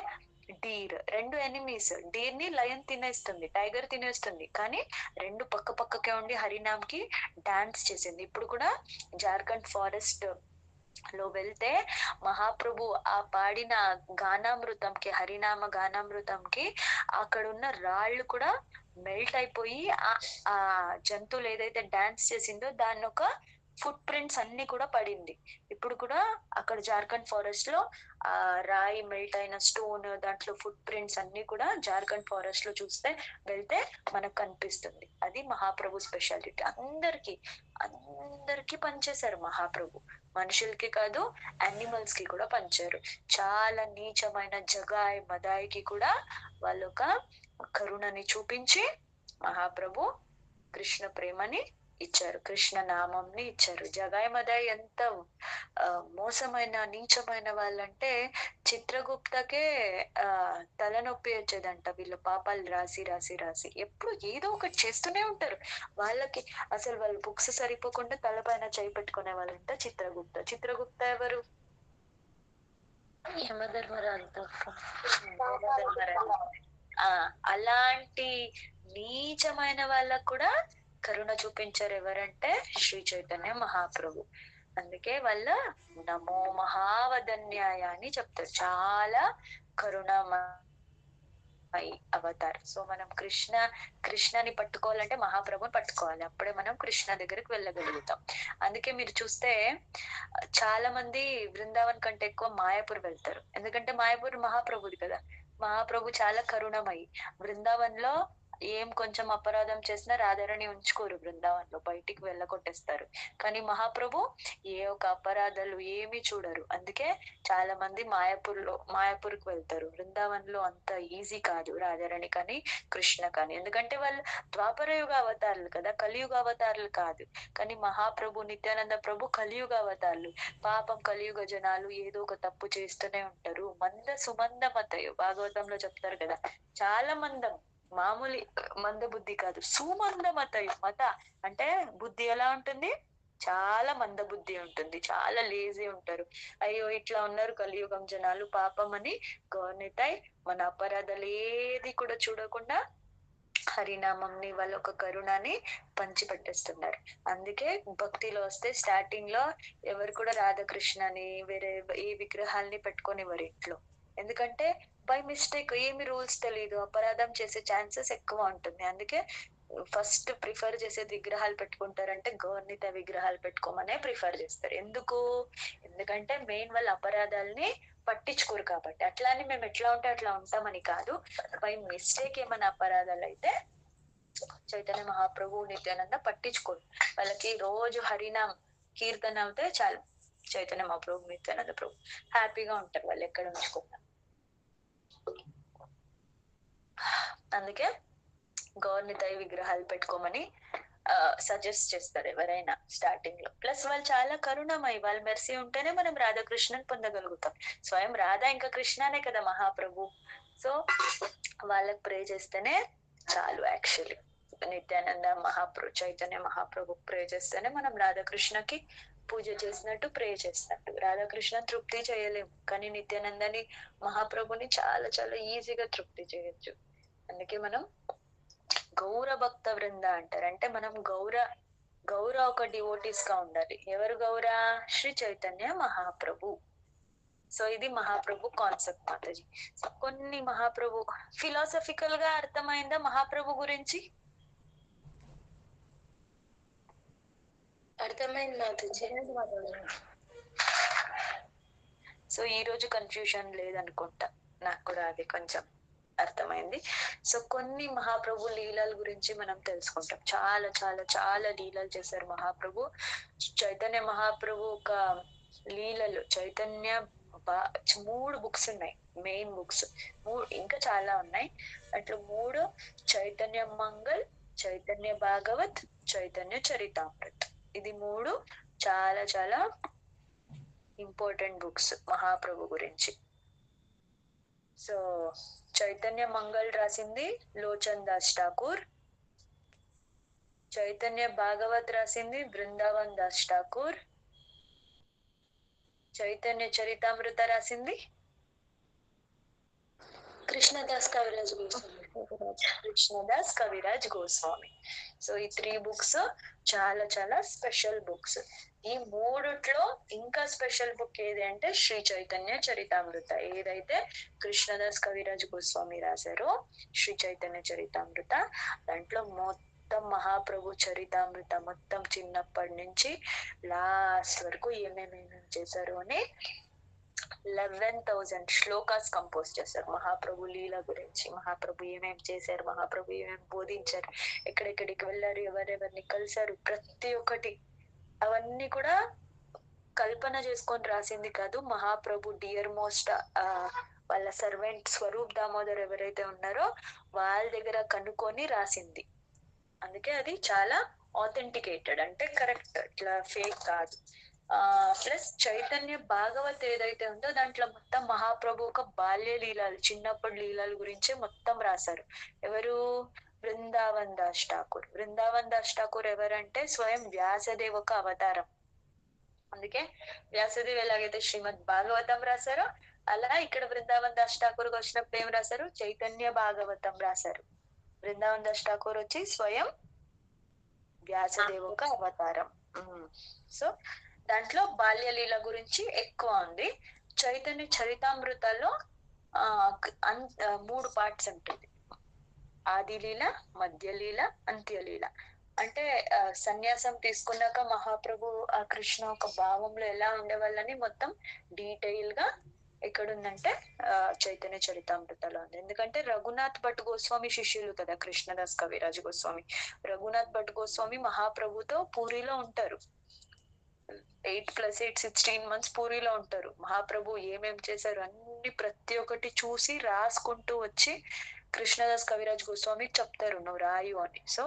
డీర్, రెండు ఎనిమీస్, డీర్ ని లయన్ తినేస్తుంది, టైగర్ తినేస్తుంది, కానీ రెండు పక్క పక్కకే ఉండి హరినామ్ కి డాన్స్ చేసింది. ఇప్పుడు కూడా జార్ఖండ్ ఫారెస్ట్ లో వెళ్తే మహాప్రభు ఆ పాడిన గానామృతంకి, హరినామ గానామృతంకి అక్కడున్న రాళ్ళు కూడా మెల్ట్ అయిపోయి ఆ జంతువులు ఏదైతే డాన్స్ చేసిందో దాన్ని ఒక ఫుట్ ప్రింట్స్ అన్ని కూడా పడింది. ఇప్పుడు కూడా అక్కడ జార్ఖండ్ ఫారెస్ట్ లో ఆ రాయి మెల్ట్ అయిన స్టోన్, దాంట్లో ఫుట్ ప్రింట్స్ అన్ని కూడా జార్ఖండ్ ఫారెస్ట్ లో చూస్తే వెళ్తే మనకు కనిపిస్తుంది. అది మహాప్రభు స్పెషాలిటీ. అందరికి పనిచేశారు మహాప్రభు, మనుషులకి కాదు యానిమల్స్ కి కూడా పంచారు. చాలా నీచమైన జగాయ్ మదాయికి కూడా వాళ్ళు ఒక కరుణని చూపించి మహాప్రభు కృష్ణ ప్రేమని ఇచ్చారు, కృష్ణ నామంని ఇచ్చారు. జగాయ్ మదాయ్ ఎంత మోసమైన నీచమైన వాళ్ళంటే చిత్రగుప్తకే తలనొప్పి వచ్చేదంట, వీళ్ళు పాపాలు రాసి రాసి రాసి ఎప్పుడు ఏదో ఒకటి చేస్తూనే ఉంటారు. వాళ్ళకి అసలు వాళ్ళ బుక్స్ సరిపోకుండా తలపైన చేయి పెట్టుకునే వాళ్ళంట చిత్రగుప్త ఎవరు, యమధర్మరాజుతో అలాంటి నీచమైన వాళ్ళకు కూడా కరుణ చూపించారు ఎవరంటే శ్రీ చైతన్య మహాప్రభు. అందుకే వాళ్ళ నమో మహావదన్యాయ అని చెప్తారు, చాలా కరుణమయి అవతార్. సో మనం కృష్ణని పట్టుకోవాలంటే మహాప్రభుని పట్టుకోవాలి, అప్పుడే మనం కృష్ణ దగ్గరికి వెళ్ళగలుగుతాం. అందుకే మీరు చూస్తే చాలా మంది బృందావన్ కంటే ఎక్కువ మాయాపూర్ వెళ్తారు, ఎందుకంటే మాయాపూర్ మహాప్రభుది కదా. మహాప్రభు చాలా కరుణమయి. బృందావన్ లో ఏం కొంచెం అపరాధం చేసినా రాధారాణి ఉంచుకోరు, బృందావన్ లో బయటికి వెళ్ళగొట్టేస్తారు. కానీ మహాప్రభు ఏ ఒక అపరాధాలు ఏమీ చూడరు. అందుకే చాలా మంది మాయాపూర్ కు వెళ్తారు. బృందావన్ లో అంత ఈజీ కాదు రాధారాణి కానీ కృష్ణ కానీ, ఎందుకంటే వాళ్ళు ద్వాపర యుగ అవతారులు కదా, కలియుగ అవతారులు కాదు. కానీ మహాప్రభు నిత్యానంద ప్రభు కలియుగ అవతారులు. పాపం కలియుగ జనాలు ఏదో ఒక తప్పు చేస్తూనే ఉంటారు. సుమంద మతయు భాగవతంలో చెప్తారు కదా, చాలా మందం, మామూలు మంద బుద్ధి కాదు, సుమంద మతయు. మత అంటే బుద్ధి ఎలా ఉంటుంది, చాలా మందబుద్ధి ఉంటుంది, చాలా లేజీ ఉంటారు. అయ్యో ఇట్లా ఉన్నారు కలియుగం జనాలు పాపం అని గౌర్నితాయ్ మన అపరాధాలు ఏది కూడా చూడకుండా హరినామంని వాళ్ళ ఒక కరుణని పంచిపెట్టేస్తున్నారు. అందుకే భక్తిలో వస్తే స్టార్టింగ్ లో ఎవరు కూడా రాధాకృష్ణని వేరే ఏ విగ్రహాల్ని పెట్టుకోనివ్వరు ఇంట్లో. ఎందుకంటే బై మిస్టేక్ ఏమి రూల్స్ తెలీదు, అపరాధం చేసే ఛాన్సెస్ ఎక్కువ ఉంటుంది. అందుకే ఫస్ట్ ప్రిఫర్ చేసేది విగ్రహాలు పెట్టుకుంటారంటే గౌర్నిత విగ్రహాలు పెట్టుకోమనే ప్రిఫర్ చేస్తారు. ఎందుకు? ఎందుకంటే మెయిన్ వాళ్ళ అపరాధాలని పట్టించుకోరు కాబట్టి. అట్లా అని మేము ఎట్లా ఉంటే అట్లా ఉంటామని కాదు. బై మిస్టేక్ ఏమైనా అపరాధాలు అయితే చైతన్య మహాప్రభు నిత్యానంద పట్టించుకోరు. వాళ్ళకి రోజు హరినామ్ కీర్తన అవుతే చాలు, చైతన్య మహాప్రభు నిత్యానంద ప్రభు హ్యాపీగా ఉంటారు వాళ్ళు ఎక్కడ ఉంచుకున్నా. అందుకే గౌర్నితాయి విగ్రహాలు పెట్టుకోమని సజెస్ట్ చేస్తారు ఎవరైనా స్టార్టింగ్ లో. ప్లస్ వాళ్ళు చాలా కరుణమై వాళ్ళ మెర్సీ ఉంటేనే మనం రాధాకృష్ణని పొందగలుగుతాం. స్వయం రాధా ఇంకా కృష్ణనే కదా మహాప్రభు. సో వాళ్ళకి ప్రే చేస్తేనే చాలు. యాక్చువల్లీ నిత్యానంద మహాప్రభు చైతన్య మహాప్రభు ప్రే చేస్తేనే మనం రాధాకృష్ణకి పూజ చేసినట్టు ప్రే చేసినట్టు. రాధాకృష్ణ తృప్తి చేయలేము, కానీ నిత్యానందని మహాప్రభుని చాలా చాలా ఈజీగా తృప్తి చేయొచ్చు. అందుకే మనం గౌర భక్త వృంద అంటారు. అంటే మనం గౌర ఒక డివోటీస్ గా ఉండాలి. ఎవరు గౌర? శ్రీ చైతన్య మహాప్రభు. సో ఇది మహాప్రభు కాన్సెప్ట్ మాతాజీ. సో కొన్ని మహాప్రభు ఫిలాసఫికల్ గా అర్థమైందా మహాప్రభు గురించి? అర్థమైంది మాతాజీ. సో ఈ రోజు కన్ఫ్యూషన్ లేదనుకుంటా, నాకు కూడా అది కొంచెం అర్థమైంది. సో కొన్ని మహాప్రభు లీలల గురించి మనం తెలుసుకుంటాం. చాలా చాలా చాలా లీలలు చేశారు మహాప్రభు. చైతన్య మహాప్రభు ఒక లీలలు చైతన్య 3 బుక్స్ ఉన్నాయి, మెయిన్ బుక్స్. ఇంకా చాలా ఉన్నాయి. అట్లా 3 చైతన్య మంగళ్, చైతన్య భాగవత్, చైతన్య చరితామృత్. ఇది 3 చాలా చాలా ఇంపార్టెంట్ బుక్స్ మహాప్రభు గురించి. సో చైతన్య మంగళ్ రాసింది లోచన్ దాస్ ఠాకూర్, చైతన్య భాగవత్ రాసింది బృందావన్ దాస్ ఠాకూర్, చైతన్య చరితామృత రాసింది కృష్ణదాస్ కవిరాజ్ గోస్వామి. కృష్ణదాస్ కవిరాజ్ గోస్వామి. సో ఈ 3 బుక్స్ చాలా చాలా స్పెషల్ బుక్స్. ఈ 3లో ఇంకా స్పెషల్ బుక్ ఏది అంటే శ్రీ చైతన్య చరితామృత. ఏదైతే కృష్ణదాస్ కవిరాజ్ గోస్వామి రాశారో శ్రీ చైతన్య చరితామృత, దాంట్లో మొత్తం మహాప్రభు చరితామృత మొత్తం చిన్నప్పటి నుంచి లాస్ట్ వరకు ఏమేమి చేశారు అని 11,000 శ్లోకాస్ కంపోజ్ చేశారు మహాప్రభు లీల గురించి. మహాప్రభు ఏమేం చేశారు, మహాప్రభు ఏమేం బోధించారు, ఎక్కడెక్కడికి వెళ్ళారు, ఎవరెవరిని కలిశారు, ప్రతి ఒక్కటి అవన్నీ కూడా కల్పన చేసుకొని రాసింది కాదు. మహాప్రభు డియర్ మోస్ట్ వాళ్ళ సర్వెంట్ స్వరూప్ దామోదర్ ఎవరైతే ఉన్నారో వాళ్ళ దగ్గర కనుక్కొని రాసింది. అందుకే అది చాలా ఆథెంటికేటెడ్, అంటే కరెక్ట్, ఇట్లా ఫేక్ కాదు. ప్లస్ చైతన్య భాగవత్ ఏదైతే ఉందో దాంట్లో మొత్తం మహాప్రభు ఒక బాల్య లీలలు, చిన్నప్పటి లీలల గురించి మొత్తం రాశారు. ఎవరు? బృందావన్ దాస్ ఠాకూర్. బృందావన్ దాస్ ఠాకూర్ ఎవరంటే స్వయం వ్యాసదేవ్ ఒక అవతారం. అందుకే వ్యాసదేవ్ ఎలాగైతే శ్రీమద్ భాగవతం రాశారో అలా ఇక్కడ బృందావన్ దాస్ ఠాకూర్ వచ్చినప్పుడు ఏం రాశారు? చైతన్య భాగవతం రాశారు. బృందావన్ దాస్ ఠాకూర్ వచ్చి స్వయం వ్యాసదేవ్ ఒక అవతారం. సో దాంట్లో బాల్యలీల గురించి ఎక్కువ ఉంది. చైతన్య చరితామృతలో 3 పార్ట్స్ ఉంటుంది. ఆదిలీల, మధ్యలీల, అంత్యలీల. అంటే సన్యాసం తీసుకున్నాక మహాప్రభు ఆ కృష్ణ ఒక భావంలో ఎలా ఉండేవాళ్ళని మొత్తం డీటెయిల్ గా ఎక్కడుందంటే చైతన్య చరితామృతలో ఉంది. ఎందుకంటే రఘునాథ్ భట్ గోస్వామి శిష్యులు కదా కృష్ణదాస్ కవిరాజ్ గోస్వామి. రఘునాథ్ భట్ గోస్వామి మహాప్రభుతో పూరిలో ఉంటారు. 8 + 8 16 months పూరిలో ఉంటారు. మహాప్రభు ఏమేం చేశారు అన్ని ప్రతి ఒక్కటి చూసి రాసుకుంటూ వచ్చి కృష్ణదాస్ కవిరాజ్ గోస్వామి చెప్తారు, నువ్వు రాయు అని. సో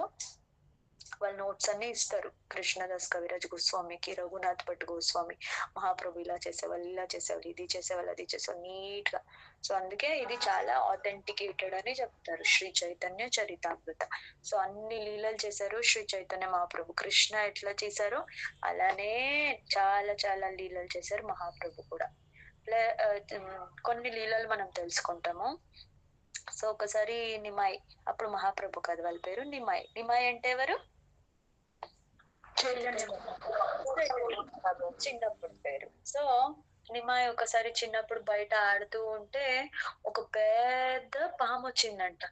వాళ్ళ నోట్స్ అన్ని ఇస్తారు. కృష్ణదాస్ కవిరాజ్ గోస్వామికి, రఘునాథ్ భట్ గోస్వామి, మహాప్రభు ఇలా చేసేవాళ్ళు, ఇలా చేసేవాళ్ళు, ఇది చేసేవాళ్ళు, అది చేసేవాళ్ళు నీట్ గా. సో అందుకే ఇది చాలా ఆథెంటికేటెడ్ అని చెప్తారు శ్రీ చైతన్య చరితామృత. సో అన్ని లీలలు చేశారు శ్రీ చైతన్య మహాప్రభు. కృష్ణ ఎట్లా చేశారో అలానే చాలా చాలా లీలలు చేశారు మహాప్రభు కూడా. కొన్ని లీలలు మనం తెలుసుకుంటాము. సో ఒకసారి నిమాయ్, అప్పుడు మహాప్రభు కదా వాళ్ళ పేరు నిమాయ్. నిమాయ్ అంటే ఎవరు? చిన్నప్పుడు పేరు. సో నిమాయ్ ఒకసారి చిన్నప్పుడు బయట ఆడుతూ ఉంటే ఒక పెద్ద పాము వచ్చిందంట.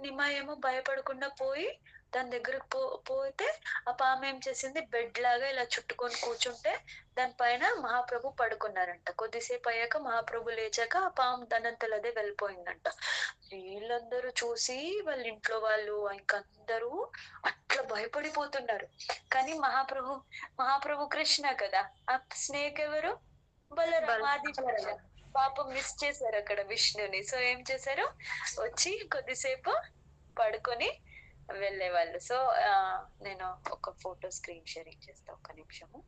నిమాయ్ ఏమో భయపడకుండా పోయి దాని దగ్గరకు పోతే ఆ పాము ఏం చేసింది, బెడ్ లాగా ఇలా చుట్టుకొని కూర్చుంటే దానిపైన మహాప్రభు పడుకున్నారంట. కొద్దిసేపు అయ్యాక మహాప్రభు లేచాక ఆ పాము దానంతలదే వెళ్ళిపోయిందంట. వీళ్ళందరూ చూసి వాళ్ళ ఇంట్లో వాళ్ళు ఇంకందరూ అట్లా భయపడిపోతున్నారు. కానీ మహాప్రభు కృష్ణ కదా, ఆ స్నేక్ ఎవరు? బలరాం, ఆది బలరాం. పాపం మిస్ చేశారు అక్కడ విష్ణుని. సో ఏం చేశారు, వచ్చి కొద్దిసేపు పడుకొని వెళ్ళేవాళ్ళు. సో నేను ఒక ఫోటో స్క్రీన్ షేరింగ్ చేస్తా, ఒక్క నిమిషము.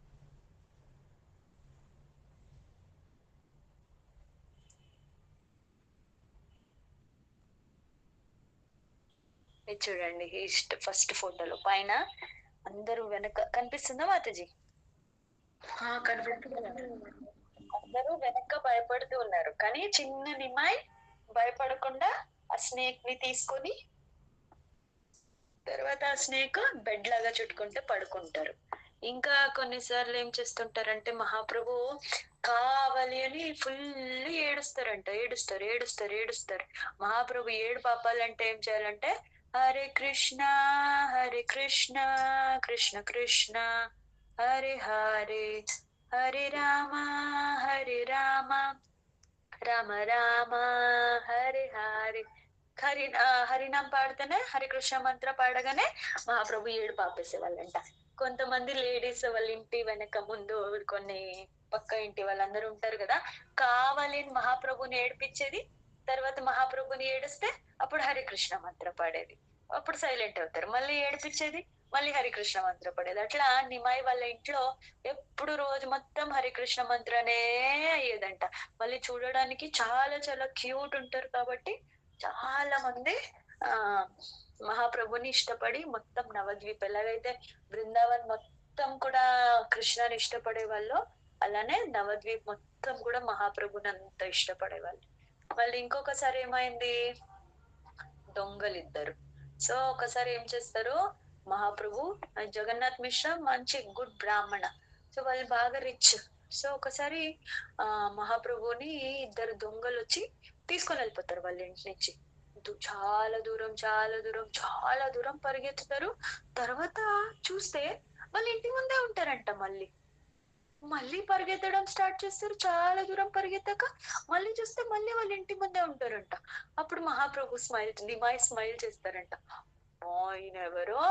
ఇది చూడండి, ఫస్ట్ ఫోటోలో పైన అందరూ వెనక కనిపిస్తుందా మాతాజీ? అందరూ వెనక భయపడుతూ ఉన్నారు, కానీ చిన్న నిమాయ్ భయపడకుండా ఆ స్నేక్ ని తీసుకొని తర్వాత ఆ స్నేక్ బెడ్ లాగా చుట్టుకుంటే పడుకుంటారు. ఇంకా కొన్నిసార్లు ఏం చేస్తుంటారంటే మహాప్రభు కావాలి అని ఫుల్ ఏడుస్తారంట. ఏడుస్తారు. మహాప్రభు ఏడు పాపాలంటే ఏం చేయాలంటే హరే కృష్ణ కృష్ణ కృష్ణ హరే హరే, హరే రామ రామ రామ హరే హరే. హరినాం పాడితేనే, హరికృష్ణ మంత్ర పాడగానే మహాప్రభు ఏడు పాపేసేవాళ్ళంట. కొంతమంది లేడీస్ వాళ్ళ ఇంటి వెనక ముందు కొన్ని పక్క ఇంటి వాళ్ళందరూ ఉంటారు కదా, కావాలి మహాప్రభుని ఏడిపించేది. తర్వాత మహాప్రభుని ఏడిస్తే అప్పుడు హరికృష్ణ మంత్ర పాడేది, అప్పుడు సైలెంట్ అవుతారు. మళ్ళీ ఏడిపించేది, మళ్ళీ హరికృష్ణ మంత్ర పడేది. అట్లా నిమాయి వాళ్ళ ఇంట్లో ఎప్పుడు రోజు మొత్తం హరికృష్ణ మంత్రనే అయ్యేదంట. మళ్ళీ చూడడానికి చాలా చాలా క్యూట్ ఉంటారు కాబట్టి చాలా మంది ఆ మహాప్రభుని ఇష్టపడి మొత్తం నవద్వీప్ ఎలాగైతే బృందావన్ మొత్తం కూడా కృష్ణని ఇష్టపడే వాళ్ళు, అలానే నవద్వీప్ మొత్తం కూడా మహాప్రభుని అంత ఇష్టపడేవాళ్ళు. మళ్ళీ ఇంకొకసారి ఏమైంది, దొంగలిద్దరు. సో ఒకసారి ఏం చేస్తారు, మహాప్రభు జగన్నాథ్ మిశ్రా మంచి గుడ్ బ్రాహ్మణ, సో వాళ్ళు బాగా రిచ్. సో ఒకసారి మహాప్రభుని ఇద్దరు దొంగలు వచ్చి తీసుకొని వెళ్ళిపోతారు వాళ్ళ ఇంటి నుంచి. చాలా దూరం పరిగెత్తుతారు. తర్వాత చూస్తే వాళ్ళ ఇంటి ముందే ఉంటారంట. మళ్ళీ పరిగెత్తడం స్టార్ట్ చేస్తారు. చాలా దూరం పరిగెత్తాక మళ్ళీ చూస్తే మళ్ళీ వాళ్ళ ఇంటి ముందే ఉంటారంట. అప్పుడు మహాప్రభు నిమాయ్ స్మైల్ చేస్తారంట. ఈయన ఎవరో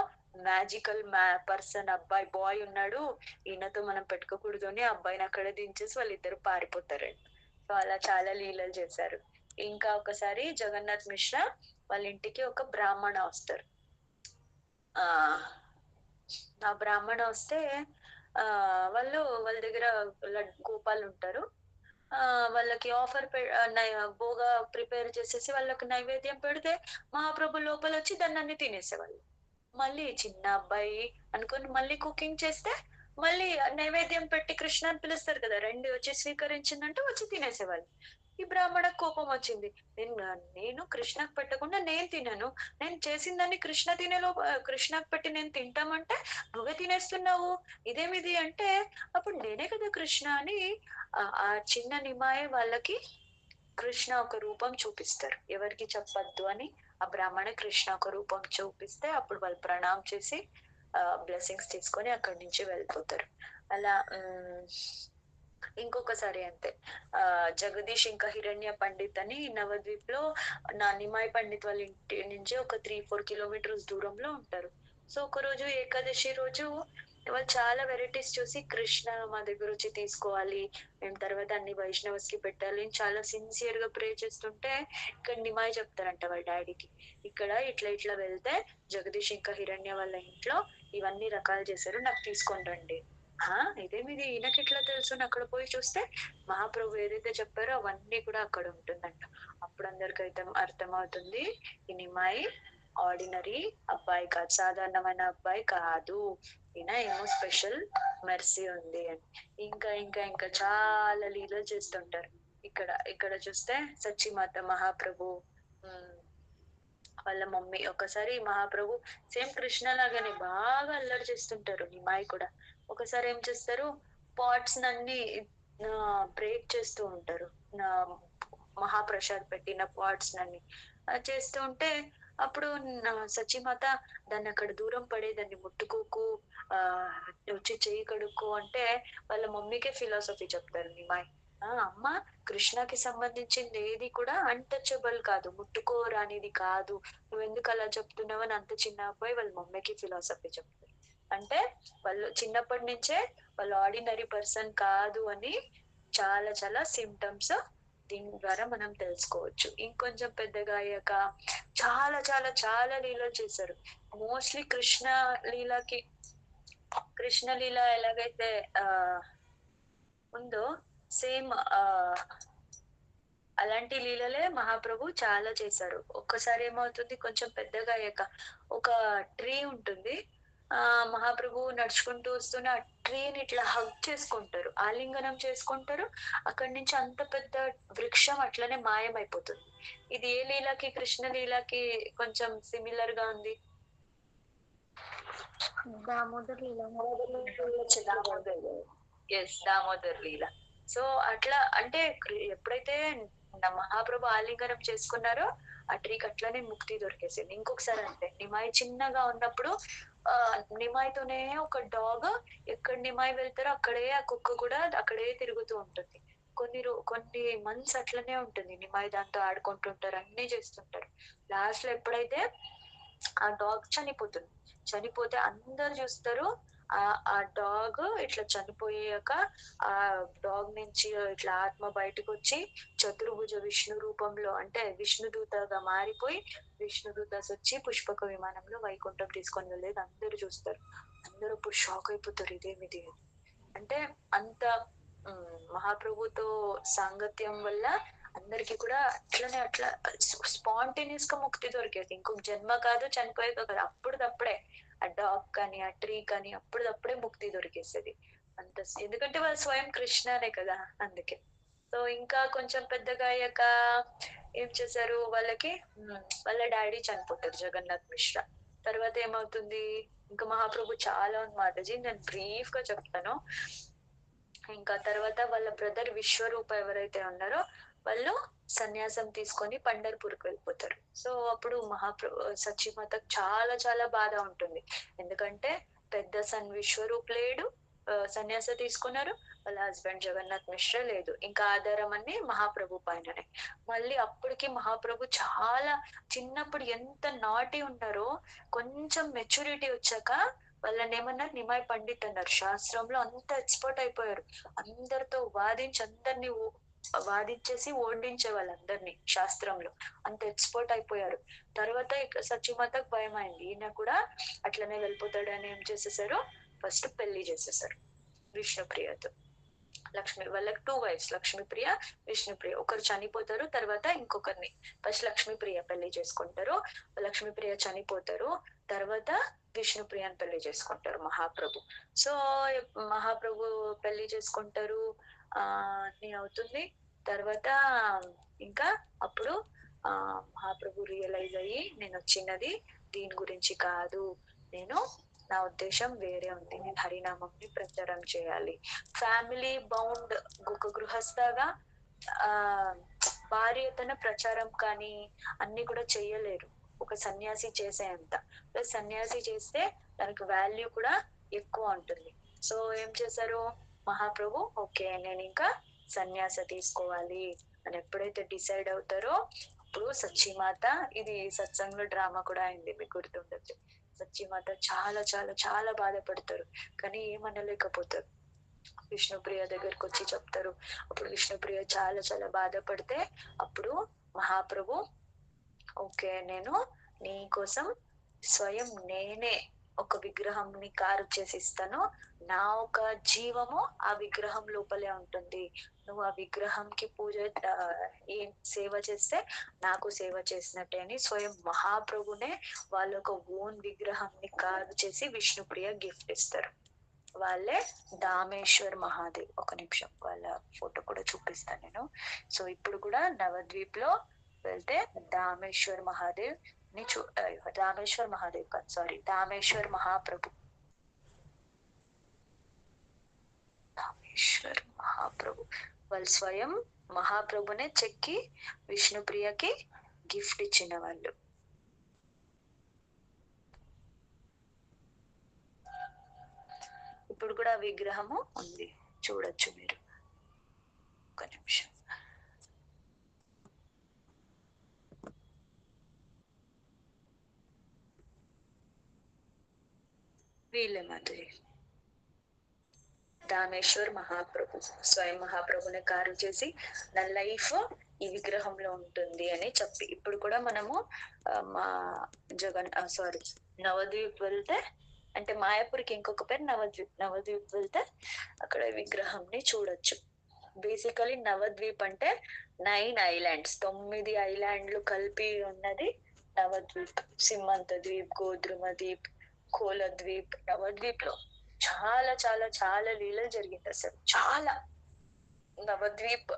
మ్యాజికల్ పర్సన్, అబ్బాయి బాయ్ ఉన్నాడు, ఈయనతో మనం పెట్టుకోకూడదు అని అబ్బాయిని అక్కడ దించేసి వాళ్ళిద్దరు పారిపోతారంట. సో అలా చాలా లీలలు చేశారు. ఇంకా ఒకసారి జగన్నాథ్ మిశ్రా వాళ్ళ ఇంటికి ఒక బ్రాహ్మణ వస్తారు. ఆ బ్రాహ్మణ వస్తే వాళ్ళ దగ్గర గోపాలు ఉంటారు. వాళ్ళకి భోగా ప్రిపేర్ చేసేసి వాళ్ళకి నైవేద్యం పెడితే మహాప్రభు లోపల వచ్చి దాన్ని అన్ని తినేసేవాళ్ళు. మళ్ళీ చిన్న అబ్బాయి అనుకుని మళ్ళీ కుకింగ్ చేస్తే మళ్ళీ నైవేద్యం పెట్టి కృష్ణ అని పిలుస్తారు కదా, రెండు వచ్చి స్వీకరించిందంటే వచ్చి తినేసేవాళ్ళు. ఈ బ్రాహ్మణ కోపం వచ్చింది. నేను కృష్ణకు పెట్టకుండా నేను తినను, నేను చేసిన దాన్ని కృష్ణకు పెట్టి నేను తింటామంటే నువ్వే తినేస్తున్నావు, ఇదేమిది అంటే అప్పుడు నేనే కదా కృష్ణ అని ఆ చిన్న నిమాయే వాళ్ళకి కృష్ణ ఒక రూపం చూపిస్తారు. ఎవరికి చెప్పద్దు అని ఆ బ్రాహ్మణ కృష్ణ ఒక రూపం చూపిస్తే అప్పుడు వాళ్ళు ప్రణామం చేసి బ్లెస్సింగ్స్ తీసుకొని అక్కడి నుంచి వెళ్ళిపోతారు. అలా ఇంకొకసారి అంతే, జగదీష్ ఇంకా హిరణ్య పండిత్ అని నవద్వీప్ లో నా నిమాయ్ పండిత్ వాళ్ళ ఇంటి నుంచి ఒక 3-4 కిలోమీటర్స్ దూరంలో ఉంటారు. సో ఒక రోజు ఏకాదశి రోజు వాళ్ళు చాలా వెరైటీస్ చూసి కృష్ణ మా దగ్గర వచ్చి తీసుకోవాలి, మేము తర్వాత అన్ని వైష్ణవస్ కి పెట్టాలి అని చాలా సిన్సియర్ గా ప్రే చేస్తుంటే ఇక్కడ నిమాయ్ చెప్తారంట వాళ్ళ డాడీకి, ఇక్కడ ఇట్లా వెళ్తే జగదీష్ ఇంకా హిరణ్య వాళ్ళ ఇంట్లో ఇవన్నీ రకాలు చేశారు, నాకు తీసుకొని రండి. ఇదేమిది ఈయనకి ఎట్లా తెలుసు అని అక్కడ పోయి చూస్తే మహాప్రభు ఏదైతే చెప్పారో అవన్నీ కూడా అక్కడ ఉంటుందంట. అప్పుడు అందరికైతే అర్థమవుతుంది ఈ నిమాయి ఆర్డినరీ అబ్బాయి కాదు, సాధారణమైన అబ్బాయి కాదు, ఈయన ఏమో స్పెషల్ మెర్సీ ఉంది అని. ఇంకా ఇంకా ఇంకా చాలా లీలలు చేస్తుంటారు. ఇక్కడ ఇక్కడ చూస్తే సచ్చిమాత మహాప్రభు ఉమ్, వాళ్ళ మమ్మీ ఒకసారి మహాప్రభు సేమ్ కృష్ణ లాగానే బాగా అల్లరి చేస్తుంటారు. నిమాయి కూడా ఒకసారి ఏం చేస్తారు, పాట్స్ నన్ని బ్రేక్ చేస్తూ ఉంటారు. నా మహాప్రసాద్ పెట్టిన పాట్స్ నన్ని చేస్తూ ఉంటే అప్పుడు సచిమాత దాన్ని అక్కడ దూరం పడే దాన్ని ముట్టుకోకు, ఆ వచ్చి చెయ్యి కడుక్కో అంటే వాళ్ళ మమ్మీకే ఫిలాసఫీ చెప్తారు నిమాయి. అమ్మ, కృష్ణకి సంబంధించింది ఏది కూడా అన్టచబుల్ కాదు, ముట్టుకోరానిది కాదు, నువ్వెందుకు అలా చెప్తున్నావు అని అంత చిన్న అబ్బాయి వాళ్ళ మమ్మీకి ఫిలాసఫీ చెప్తారు. అంటే వాళ్ళు చిన్నప్పటి నుంచే వాళ్ళు ఆర్డినరీ పర్సన్ కాదు అని చాలా చాలా సిమ్టమ్స్ దీని ద్వారా మనం తెలుసుకోవచ్చు. ఇంకొంచెం పెద్దగా అయ్యాక చాలా చాలా చాలా లీలలు చేశారు. మోస్ట్లీ లీలకి కృష్ణ లీల ఎలాగైతే ఆ ఉందో సేమ్ అలాంటి లీలలే మహాప్రభు చాలా చేశారు. ఒక్కసారి ఏమవుతుంది, కొంచెం పెద్దగా అయ్యాక ఒక ట్రీ ఉంటుంది, మహాప్రభు నడుచుకుంటూ వస్తున్న ఆ ట్రీని ఇట్లా హగ్ చేసుకుంటారు, ఆలింగనం చేసుకుంటారు. అక్కడి నుంచి అంత పెద్ద వృక్షం అట్లనే మాయమైపోతుంది. ఇది ఏ లీలకి, కృష్ణ లీలకి కొంచెం సిమిలర్ గా ఉంది? దామోదర్ లీల. దామోదర్ లీల. సో అట్లా అంటే ఎప్పుడైతే మహాప్రభు ఆలింగనం చేసుకున్నారో ఆ ట్రీకి అట్లనే ముక్తి దొరికేసింది. ఇంకొకసారి అంటే నిమాయి చిన్నగా ఉన్నప్పుడు నిమాయితోనే ఒక డాగ్ ఎక్కడ నిమాయి వెళ్తారో అక్కడే ఆ కుక్క కూడా అక్కడే తిరుగుతూ ఉంటుంది. కొన్ని మంత్స్ అట్లనే ఉంటుంది నిమాయి, దాంతో ఆడుకుంటుంటారు, అన్ని చేస్తుంటారు. లాస్ట్ లో ఎప్పుడైతే ఆ డాగ్ చనిపోతే అందరు చూస్తారు. ఆ డాగ్ ఇట్లా చనిపోయాక ఆ డాగ్ నుంచి ఇట్లా ఆత్మ బయటకు వచ్చి చతుర్భుజ విష్ణు రూపంలో అంటే విష్ణుదూతగా మారిపోయి విష్ణుదూత వచ్చి పుష్పక విమానంలో వైకుంఠం తీసుకొని వెళ్ళేది అందరు చూస్తారు. అందరూ ఇప్పుడు షాక్ అయిపోతారు, ఇదేమిది అంటే అంత మహాప్రభుతో సాంగత్యం వల్ల అందరికి కూడా అట్లా స్పాంటేనియస్ గా ముక్తి దొరికేది. ఇంకొక జన్మ కాదు, చనిపోయాక కాదు, అప్పుడప్పుడే ఆ డాగ్ కానీ ఆ ట్రీ కానీ అప్పుడప్పుడే ముక్తి దొరికేసేది. అంత ఎందుకంటే వాళ్ళు స్వయం కృష్ణనే కదా, అందుకే. సో ఇంకా కొంచెం పెద్దగా అయ్యాక ఏం చేశారు, వాళ్ళ డాడీ చనిపోతారు, జగన్నాథ్ మిశ్రా. తర్వాత ఏమవుతుంది, ఇంకా మహాప్రభు చాలా ఉంది మాతాజీ, నేను బ్రీఫ్ గా చెప్తాను. ఇంకా తర్వాత వాళ్ళ బ్రదర్ విశ్వరూప ఎవరైతే ఉన్నారో వాళ్ళు సన్యాసం తీసుకొని పండర్పూర్కి వెళ్ళిపోతారు. సో అప్పుడు సచిమాత చాలా చాలా బాధ ఉంటుంది. ఎందుకంటే పెద్ద సన్ విశ్వరూప్ లేడు, సన్యాస తీసుకున్నారు, వాళ్ళ హస్బెండ్ జగన్నాథ్ మిశ్రా లేదు, ఇంకా ఆధారం అన్ని మహాప్రభు పైననే. మళ్ళీ అప్పటికి మహాప్రభు చాలా చిన్నప్పుడు ఎంత నాటి ఉన్నారో కొంచెం మెచ్యూరిటీ వచ్చాక వాళ్ళని ఏమన్నారు, నిమాయ్ పండిత్ అన్నారు. శాస్త్రంలో అంత ఎక్స్పర్ట్ అయిపోయారు, అందరితో వాదించేసి ఓడించే వాళ్ళందరినీ శాస్త్రంలో అంత ఎక్స్పర్ట్ అయిపోయారు. తర్వాత ఇక సచిమాతకు భయం అయింది, ఈయన కూడా అట్లనే వెళ్ళిపోతాడని ఏం చేసేసారు, ఫస్ట్ పెళ్లి చేసేసారు విష్ణుప్రియతో. వాళ్ళకి 2 వైఫ్స్, లక్ష్మీప్రియ, విష్ణుప్రియ. ఒకరు చనిపోతారు, తర్వాత ఇంకొకరిని ఫస్ట్ లక్ష్మీప్రియ పెళ్లి చేసుకుంటారు. లక్ష్మీప్రియ చనిపోతారు, తర్వాత విష్ణుప్రియని పెళ్లి చేసుకుంటారు మహాప్రభు. సో మహాప్రభు పెళ్లి చేసుకుంటారు, అన్ని అవుతుంది. తర్వాత ఇంకా అప్పుడు మహాప్రభు రియలైజ్ అయ్యి నేను వచ్చినది దీని గురించి కాదు, నా ఉద్దేశం వేరే ఉంది, నేను హరినామంని ప్రచారం చేయాలి. ఫ్యామిలీ బౌండ్ ఒక గృహస్థగా భార్యతన ప్రచారం కానీ అన్ని కూడా చెయ్యలేరు ఒక సన్యాసి చేసేంత. ప్లస్ సన్యాసి చేస్తే దానికి వాల్యూ కూడా ఎక్కువ ఉంటుంది. సో ఏం చేశారు మహాప్రభు, ఓకే నేను ఇంకా సన్యాస తీసుకోవాలి అని ఎప్పుడైతే డిసైడ్ అవుతారో అప్పుడు సచ్చిమాత, ఇది సత్సంగ డ్రామా కూడా అయింది, మీకు గుర్తుండొచ్చు. సచ్చిమాత చాలా చాలా చాలా బాధపడతారు, కానీ ఏమనలేకపోతారు. విష్ణుప్రియ దగ్గరకు వచ్చి చెప్తారు. అప్పుడు విష్ణుప్రియ చాలా చాలా బాధపడితే అప్పుడు మహాప్రభు, ఓకే నేను నీ కోసం స్వయం నేనే ఒక విగ్రహంని కారు చేసి ఇస్తాను, నా ఒక జీవము ఆ విగ్రహం లోపలే ఉంటుంది. నువ్వు ఆ విగ్రహంకి పూజ ఏం సేవ చేస్తే నాకు సేవ చేసినట్టే అని స్వయం మహాప్రభునే వాళ్ళ ఒక ఓన్ విగ్రహంని కారు చేసి విష్ణుప్రియ గిఫ్ట్ ఇస్తారు. వాళ్ళే దామేశ్వర్ మహాదేవ్. ఒక నిమిషం వాళ్ళ ఫోటో కూడా చూపిస్తాను నేను. సో ఇప్పుడు కూడా నవద్వీప్ లో వెళ్తే దామేశ్వర్ మహాదేవ్ ని రామేశ్వర్ మహాదేవ్ కాదు, సారీ, దామేశ్వర్ మహాప్రభు. దామేశ్వర్ మహాప్రభు వాళ్ళు స్వయం మహాప్రభునే చెక్కి విష్ణుప్రియకి గిఫ్ట్ ఇచ్చిన వాళ్ళు. ఇప్పుడు కూడా విగ్రహము ఉంది, చూడొచ్చు మీరు. ఒక నిమిషం. వీళ్ళే మాధురి. దామేశ్వర్ మహాప్రభు స్వయం మహాప్రభుని కారు చేసి నా లైఫ్ ఈ విగ్రహంలో ఉంటుంది అని చెప్పి, ఇప్పుడు కూడా మనము మా సారీ నవద్వీప్ వెళ్తే, అంటే మాయాపూర్కి ఇంకొక పేరు నవద్వీప్. నవద్వీప్ వెళ్తే అక్కడ విగ్రహంని చూడొచ్చు. బేసికలీ నవద్వీప్ అంటే 9 ఐలాండ్స్, 9 ఐలాండ్లు కలిపి ఉన్నది నవద్వీప్. సింమంత ద్వీప్, గోద్రుమ ద్వీప్, కోల ద్వీప్. నవద్వీప్ లో చాలా చాలా చాలా లీలలు జరిగింది అసలు, చాలా. నవద్వీప్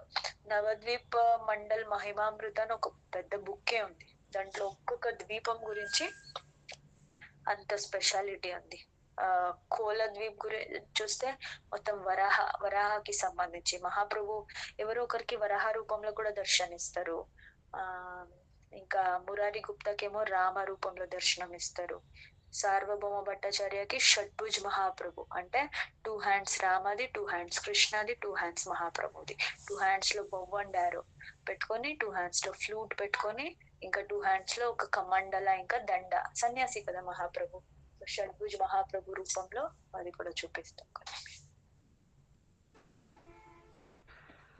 నవద్వీప్ మండల్ మహిమామృత అని ఒక పెద్ద బుక్కే ఉంది. దాంట్లో ఒక్కొక్క ద్వీపం గురించి అంత స్పెషాలిటీ ఉంది. కోల ద్వీప్ గురించి చూస్తే మొత్తం వరాహకి సంబంధించి మహాప్రభు ఎవరో ఒకరికి వరాహ రూపంలో కూడా దర్శనమిస్తారు. ఇంకా మురారి గుప్తాకేమో రామ రూపంలో దర్శనం ఇస్తారు. సార్వభౌమ భట్టాచార్యకి షడ్భుజ్ మహాప్రభు, అంటే 2 హ్యాండ్స్ రామది, 2 హ్యాండ్స్ కృష్ణది, 2 హ్యాండ్స్ మహాప్రభుది. 2 హ్యాండ్స్ లో బొవ్ అండ్ ఆరో పెట్టుకొని, 2 హ్యాండ్స్ లో ఫ్లూట్ పెట్టుకొని, ఇంకా 2 హ్యాండ్స్ లో ఒక కమండల, ఇంకా దండ. సన్యాసి కదా మహాప్రభు. షడ్భుజ్ మహాప్రభు రూపంలో అది కూడా చూపిస్తాం.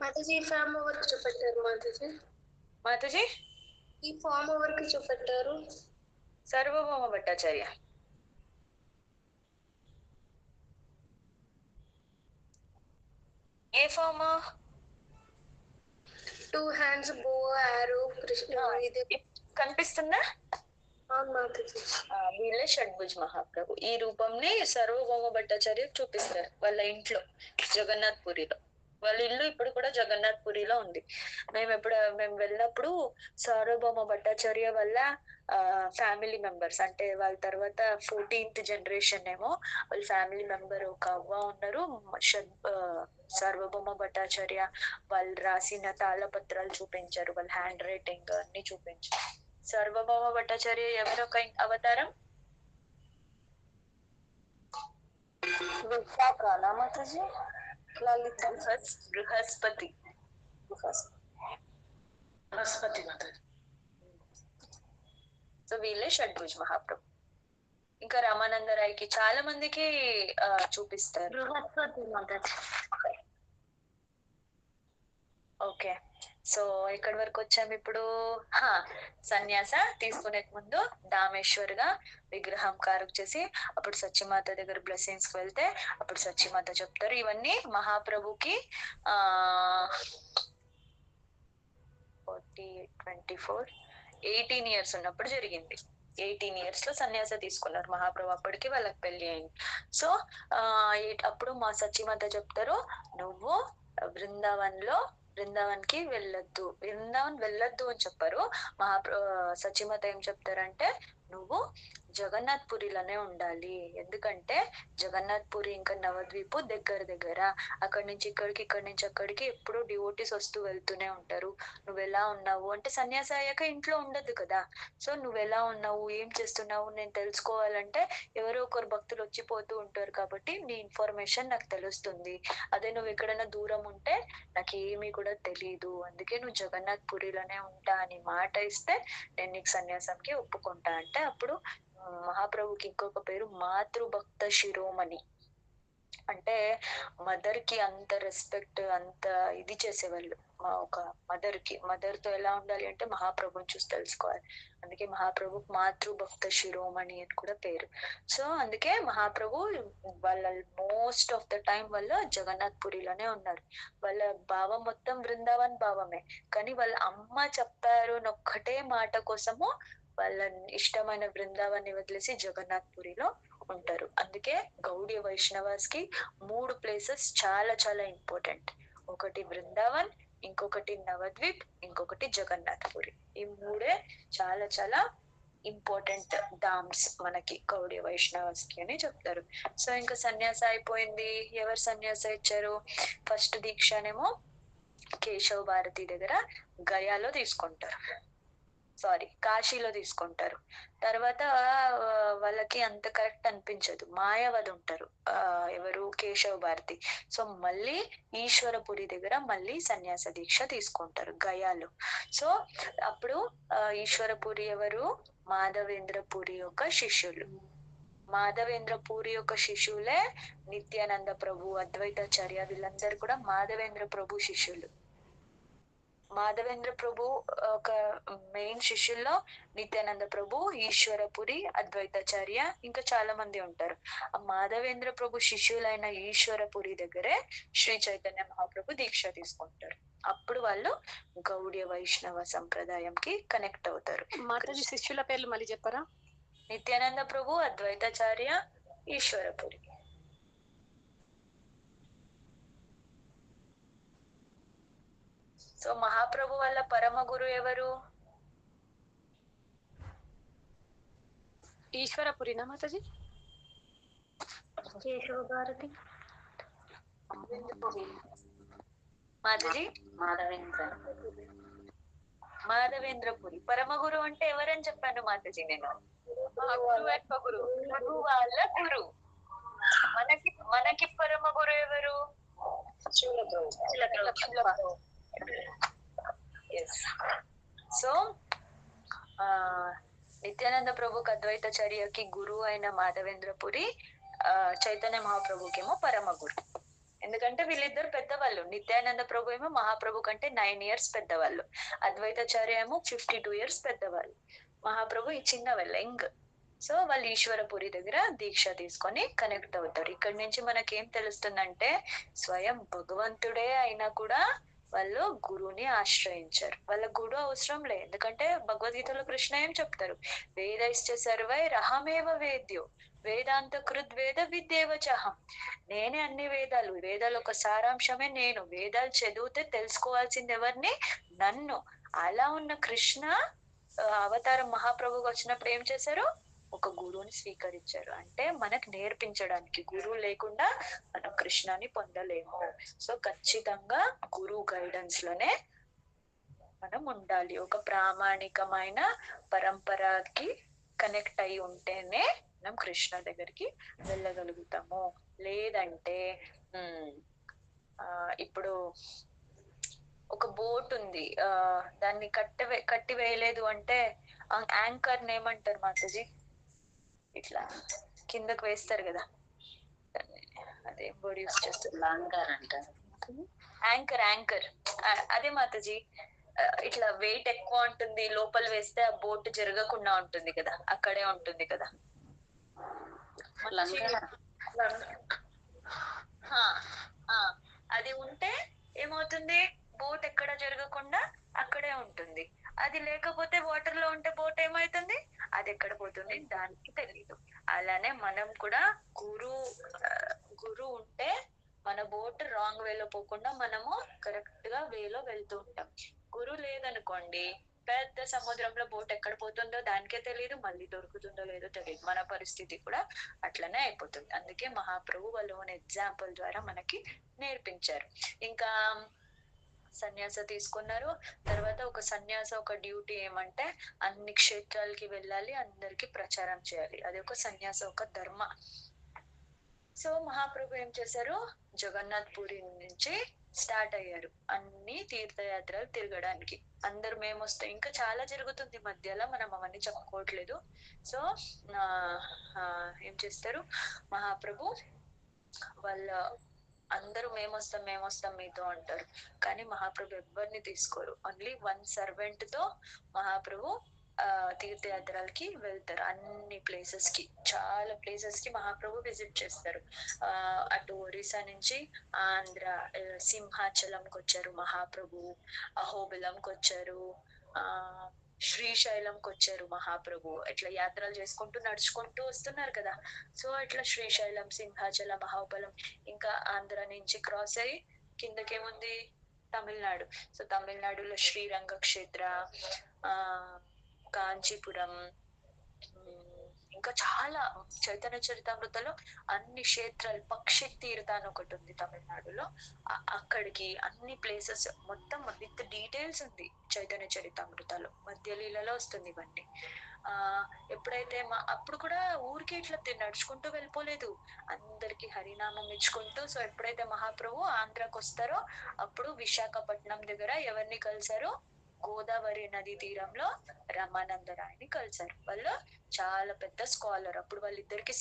మాతాజీ ఫామ్ ఎవరికి చూపెట్టారు? మాతాజీ ఈ ఫామ్ ఎవరికి చూపెట్టారు? సార్వభౌమ భట్టాచార్య. ఏ ఫామ్? 2 హ్యాండ్స్, బో, ఆరో, కృష్ణ. ఇది కనిపిస్తుందా? అవును మాతాజీ. వీళ్ళే షడ్భుజ్ మహాప్రభు. ఈ రూపంని సార్వభౌమ భట్టాచార్య చూపిస్తారు వాళ్ళ ఇంట్లో, జగన్నాథ్ పురిలో. వాళ్ళ ఇల్లు ఇప్పుడు కూడా జగన్నాథ్ పురిలో ఉంది. మేము వెళ్ళినప్పుడు సార్వభౌమ భట్టాచార్య వల్ల ఫ్యామిలీ మెంబర్స్, అంటే వాళ్ళ తర్వాత 14th జనరేషన్ ఏమో, వాళ్ళ ఫ్యామిలీ మెంబర్ ఒక అవ్వ ఉన్నారు. సార్వభౌమ భట్టాచార్య వాళ్ళు రాసిన తాళపత్రాలు చూపించారు, వాళ్ళ హ్యాండ్ రైటింగ్ అన్ని చూపించారు. సార్వభౌమ భట్టాచార్య ఎవరొక అవతారం? బృహస్పతి. సో వీళ్ళే షడ్భుజ్ మహాప్రభు. ఇంకా రామానందరాయకి చాలా మందికి చూపిస్తారు. ఓకే, సో ఎక్కడి వరకు వచ్చాము ఇప్పుడు? సన్యాస తీసుకునే ముందు దామేశ్వర్ గా విగ్రహం కారు చేసి అప్పుడు సత్యమాత దగ్గర బ్లెస్సింగ్స్ కి వెళ్తే అప్పుడు సత్యమాత చెప్తారు. ఇవన్నీ మహాప్రభుకి 18 ఇయర్స్ ఉన్నప్పుడు జరిగింది. 18 ఇయర్స్ లో సన్యాస తీసుకున్నారు మహాప్రభు. అప్పటికి వాళ్ళకి పెళ్లి అయింది. సో అప్పుడు మా సత్యమాత చెప్తారు, నువ్వు బృందావన్ కి వెళ్ళొద్దు. బృందావన్ వెళ్ళొద్దు అని చెప్పారు. సత్యమాత ఏం చెప్తారంటే, నువ్వు జగన్నాథ్ పురిలోనే ఉండాలి. ఎందుకంటే జగన్నాథ్ పురి ఇంకా నవద్వీపు దగ్గర. అక్కడి నుంచి ఇక్కడికి, ఇక్కడి నుంచి అక్కడికి ఎప్పుడు డివోటీస్ వస్తూ వెళ్తూనే ఉంటారు. నువ్వెలా ఉన్నావు అంటే, సన్యాసి అయ్యాక ఇంట్లో ఉండదు కదా. సో నువ్వెలా ఉన్నావు, ఏం చేస్తున్నావు నేను తెలుసుకోవాలంటే ఎవరో ఒకరు భక్తులు వచ్చిపోతూ ఉంటారు కాబట్టి నీ ఇన్ఫర్మేషన్ నాకు తెలుస్తుంది. అదే నువ్వు ఎక్కడైనా దూరం ఉంటే నాకు ఏమీ కూడా తెలీదు. అందుకే నువ్వు జగన్నాథ్ పురిలోనే ఉంటా అని మాట ఇస్తే నేను నీకు సన్యాసంకి ఒప్పుకుంటా అంటే, అప్పుడు మహాప్రభుకి ఇంకొక పేరు మాతృభక్త శిరోమణి. అంటే మదర్ కి అంత రెస్పెక్ట్, అంత ఇది చేసేవాళ్ళు. ఒక మదర్ తో ఎలా ఉండాలి అంటే మహాప్రభుని చూసి తెలుసుకోవాలి. అందుకే మహాప్రభు మాతృభక్త శిరోమణి అని కూడా పేరు. సో అందుకే మహాప్రభు వాళ్ళ మోస్ట్ ఆఫ్ ద టైం వల్ల జగన్నాథ్ పురిలోనే ఉన్నారు. వాళ్ళ భావం మొత్తం బృందావన్ భావమే, కానీ వాళ్ళ అమ్మ చెప్పారు ఒక్కటే మాట కోసము వాళ్ళ ఇష్టమైన బృందావన్ని వదిలేసి జగన్నాథ్ పురిలో ఉంటారు. అందుకే గౌడీయ వైష్ణవాస్ కి 3 ప్లేసెస్ చాలా చాలా ఇంపార్టెంట్. ఒకటి బృందావన్, ఇంకొకటి నవద్వీప్, ఇంకొకటి జగన్నాథ్ పురి. ఈ 3 చాలా చాలా ఇంపార్టెంట్ ధామ్స్ మనకి గౌడీయ వైష్ణవాస్ కి అని చెప్తారు. సో ఇంకా సన్యాస అయిపోయింది. ఎవరు సన్యాస ఇచ్చారు? ఫస్ట్ దీక్షనేమో కేశవ భారతి దగ్గర గయాలో తీసుకుంటారు, సారీ కాశీలో తీసుకుంటారు. తర్వాత వాళ్ళకి అంత కరెక్ట్ అనిపించదు, మాయావతి ఉంటారు ఎవరు కేశవ భారతి. సో మళ్ళీ ఈశ్వరపురి దగ్గర మళ్ళీ సన్యాస దీక్ష తీసుకుంటారు గయాలో. సో అప్పుడు ఈశ్వరపురి ఎవరు? మాధవేంద్ర పురి యొక్క శిష్యులు. మాధవేంద్ర పూరి యొక్క శిష్యులే నిత్యానంద ప్రభు, అద్వైతాచార్య, వీళ్ళందరూ కూడా మాధవేంద్ర ప్రభు శిష్యులు. మాధవేంద్ర ప్రభు ఒక మెయిన్ శిష్యుల్లో నిత్యానంద ప్రభు, ఈశ్వరపురి, అద్వైతాచార్య, ఇంకా చాలా మంది ఉంటారు. ఆ మాధవేంద్ర ప్రభు శిష్యులైన ఈశ్వరపురి దగ్గరే శ్రీ చైతన్య మహాప్రభు దీక్ష తీసుకుంటారు. అప్పుడు వాళ్ళు గౌడీయ వైష్ణవ సంప్రదాయంకి కనెక్ట్ అవుతారు. మాతాజీ శిష్యుల పేర్లు మళ్ళీ చెప్పరా? నిత్యానంద ప్రభు, అద్వైతాచార్య, ఈశ్వరపురి. సో మహాప్రభు వాళ్ళ పరమ గురు ఎవరు? ఈశ్వరపురినా మాతాజీ? కేశవ భారతి మాతాజీ మాధవేంద్రపురి. పరమ గురు అంటే ఎవరని చెప్పాను మాతాజీ నేను? గురు వాళ్ళ గురు. మనకి పరమ గురు ఎవరు? సో నిత్యానంద ప్రభుకి అద్వైతాచార్యకి గురువు అయిన మాధవేంద్రపురి చైతన్య మహాప్రభుకేమో పరమ గురు. ఎందుకంటే వీళ్ళిద్దరు పెద్దవాళ్ళు. నిత్యానంద ప్రభు ఏమో మహాప్రభు కంటే 9 years పెద్దవాళ్ళు, అద్వైతాచార్య ఏమో 52 years పెద్దవాళ్ళు, మహాప్రభు ఈ చిన్నవాళ్ళు యంగ్. సో వాళ్ళు ఈశ్వరపురి దగ్గర దీక్ష తీసుకొని కనెక్ట్ అవుతారు. ఇక్కడ నుంచి మనకేం తెలుస్తుందంటే స్వయం భగవంతుడే అయినా కూడా వాళ్ళు గురువుని ఆశ్రయించారు. వాళ్ళ గురు అవసరం లేదు. ఎందుకంటే భగవద్గీతలో కృష్ణ ఏం చెప్తారు? వేదైశ్చ సర్వై రహమేవ వేద్యో వేదాంత కృద్ వేద విద్యేవచహం. నేనే అన్ని వేదాలు, వేదాలు ఒక సారాంశమే నేను. వేదాలు చదివితే తెలుసుకోవాల్సింది ఎవరిని? నన్ను. అలా ఉన్న కృష్ణ అవతారం మహాప్రభుకి వచ్చినప్పుడు ఏం చేశారు? ఒక గురువుని స్వీకరించారు. అంటే మనకు నేర్పించడానికి. గురువు లేకుండా మనం కృష్ణాన్ని పొందలేము. సో ఖచ్చితంగా గురువు గైడెన్స్ లోనే మనం ఉండాలి. ఒక ప్రామాణికమైన పరంపరకి కనెక్ట్ అయి ఉంటేనే మనం కృష్ణ దగ్గరికి వెళ్ళగలుగుతాము. లేదంటే ఇప్పుడు ఒక బోట్ ఉంది, దాన్ని కట్టి వేయలేదు అంటే యాంకర్ ఏమంటారు మాతాజీ? ఇట్లా కిందకు వేస్తారు కదా, అదే బోర్డు యూస్ చేస్తారు. యాంకర్ అదే మాతాజీ. ఇట్లా వెయిట్ ఎక్కువ ఉంటుంది, లోపల వేస్తే ఆ బోట్ జరగకుండా ఉంటుంది కదా, అక్కడే ఉంటుంది కదా. అది ఉంటే ఏమవుతుంది? బోట్ ఎక్కడ జరగకుండా అక్కడే ఉంటుంది. అది లేకపోతే వాటర్ లో ఉంటే బోట్ ఏమైతుంది? అది ఎక్కడ పోతుంది దానికి తెలీదు. అలానే మనం కూడా గురు ఉంటే మన బోట్ రాంగ్ వేలో పోకుండా మనము కరెక్ట్ గా వేలో వెళ్తూ ఉంటాం. గురు లేదనుకోండి, పెద్ద సముద్రంలో బోట్ ఎక్కడ పోతుందో దానికే తెలియదు, మళ్ళీ దొరుకుతుందో లేదో తెలియదు. మన పరిస్థితి కూడా అట్లనే అయిపోతుంది. అందుకే మహాప్రభు వాళ్ళు ఎగ్జాంపుల్ ద్వారా మనకి నేర్పించారు. ఇంకా సన్యాస తీసుకున్నారు. తర్వాత ఒక సన్యాస ఒక డ్యూటీ ఏమంటే అన్ని క్షేత్రాలకి వెళ్ళాలి, అందరికి ప్రచారం చేయాలి. అది ఒక సన్యాస ఒక ధర్మ. సో మహాప్రభు ఏం చేశారు? జగన్నాథ్ పూరి నుంచి స్టార్ట్ అయ్యారు అన్ని తీర్థయాత్రలు తిరగడానికి. అందరు మేము వస్తాం, ఇంకా చాలా జరుగుతుంది మధ్యలో, మనం అవన్నీ చెప్పుకోవట్లేదు. సో ఏం చేస్తారు? మహాప్రభు వాళ్ళ అందరూ మేమొస్తాం మీతో అంటారు, కానీ మహాప్రభు ఎవరిని తీసుకోరు. ఓన్లీ వన్ సర్వెంట్ తో మహాప్రభు తీర్థయాత్రలకి వెళ్తారు. అన్ని ప్లేసెస్ కి, చాలా ప్లేసెస్ కి మహాప్రభు విజిట్ చేస్తారు. అటు ఒరిస్సా నుంచి ఆంధ్ర, సింహాచలంకి వచ్చారు మహాప్రభు, అహోబిలంకి వచ్చారు, ఆ శ్రీశైలంకి వచ్చారు మహాప్రభు. ఇట్లా యాత్రలు చేసుకుంటూ నడుచుకుంటూ వస్తున్నారు కదా. సో ఇట్లా శ్రీశైలం, సింహాచలం, అహోబిలం, ఇంకా ఆంధ్ర నుంచి క్రాస్ అయ్యి కిందకేముంది తమిళనాడు. సో తమిళనాడులో శ్రీరంగ క్షేత్ర, ఆ కాంచీపురం, ఇంకా చాలా చైతన్య చరితామృతలో అన్ని క్షేత్రాలు, పక్షి తీర్థ అని ఒకటి ఉంది తమిళనాడులో, అక్కడికి అన్ని ప్లేసెస్ మొత్తం విత్ డీటెయిల్స్ ఉంది చైతన్య చరితామృతలో. మధ్యలీలలో వస్తుంది ఇవన్నీ. ఎప్పుడైతే అప్పుడు కూడా ఊరికి ఇట్లా నడుచుకుంటూ వెళ్ళిపోలేదు, అందరికి హరినామం ఇచ్చుకుంటూ. సో ఎప్పుడైతే మహాప్రభు ఆంధ్రాకి వస్తారో అప్పుడు విశాఖపట్నం దగ్గర ఎవరిని కలిసారు, గోదావరి నది తీరంలో రమానందరాయని కలిసారు. వాళ్ళు చాలా పెద్ద స్కాలర్. అప్పుడు వాళ్ళిద్దరికి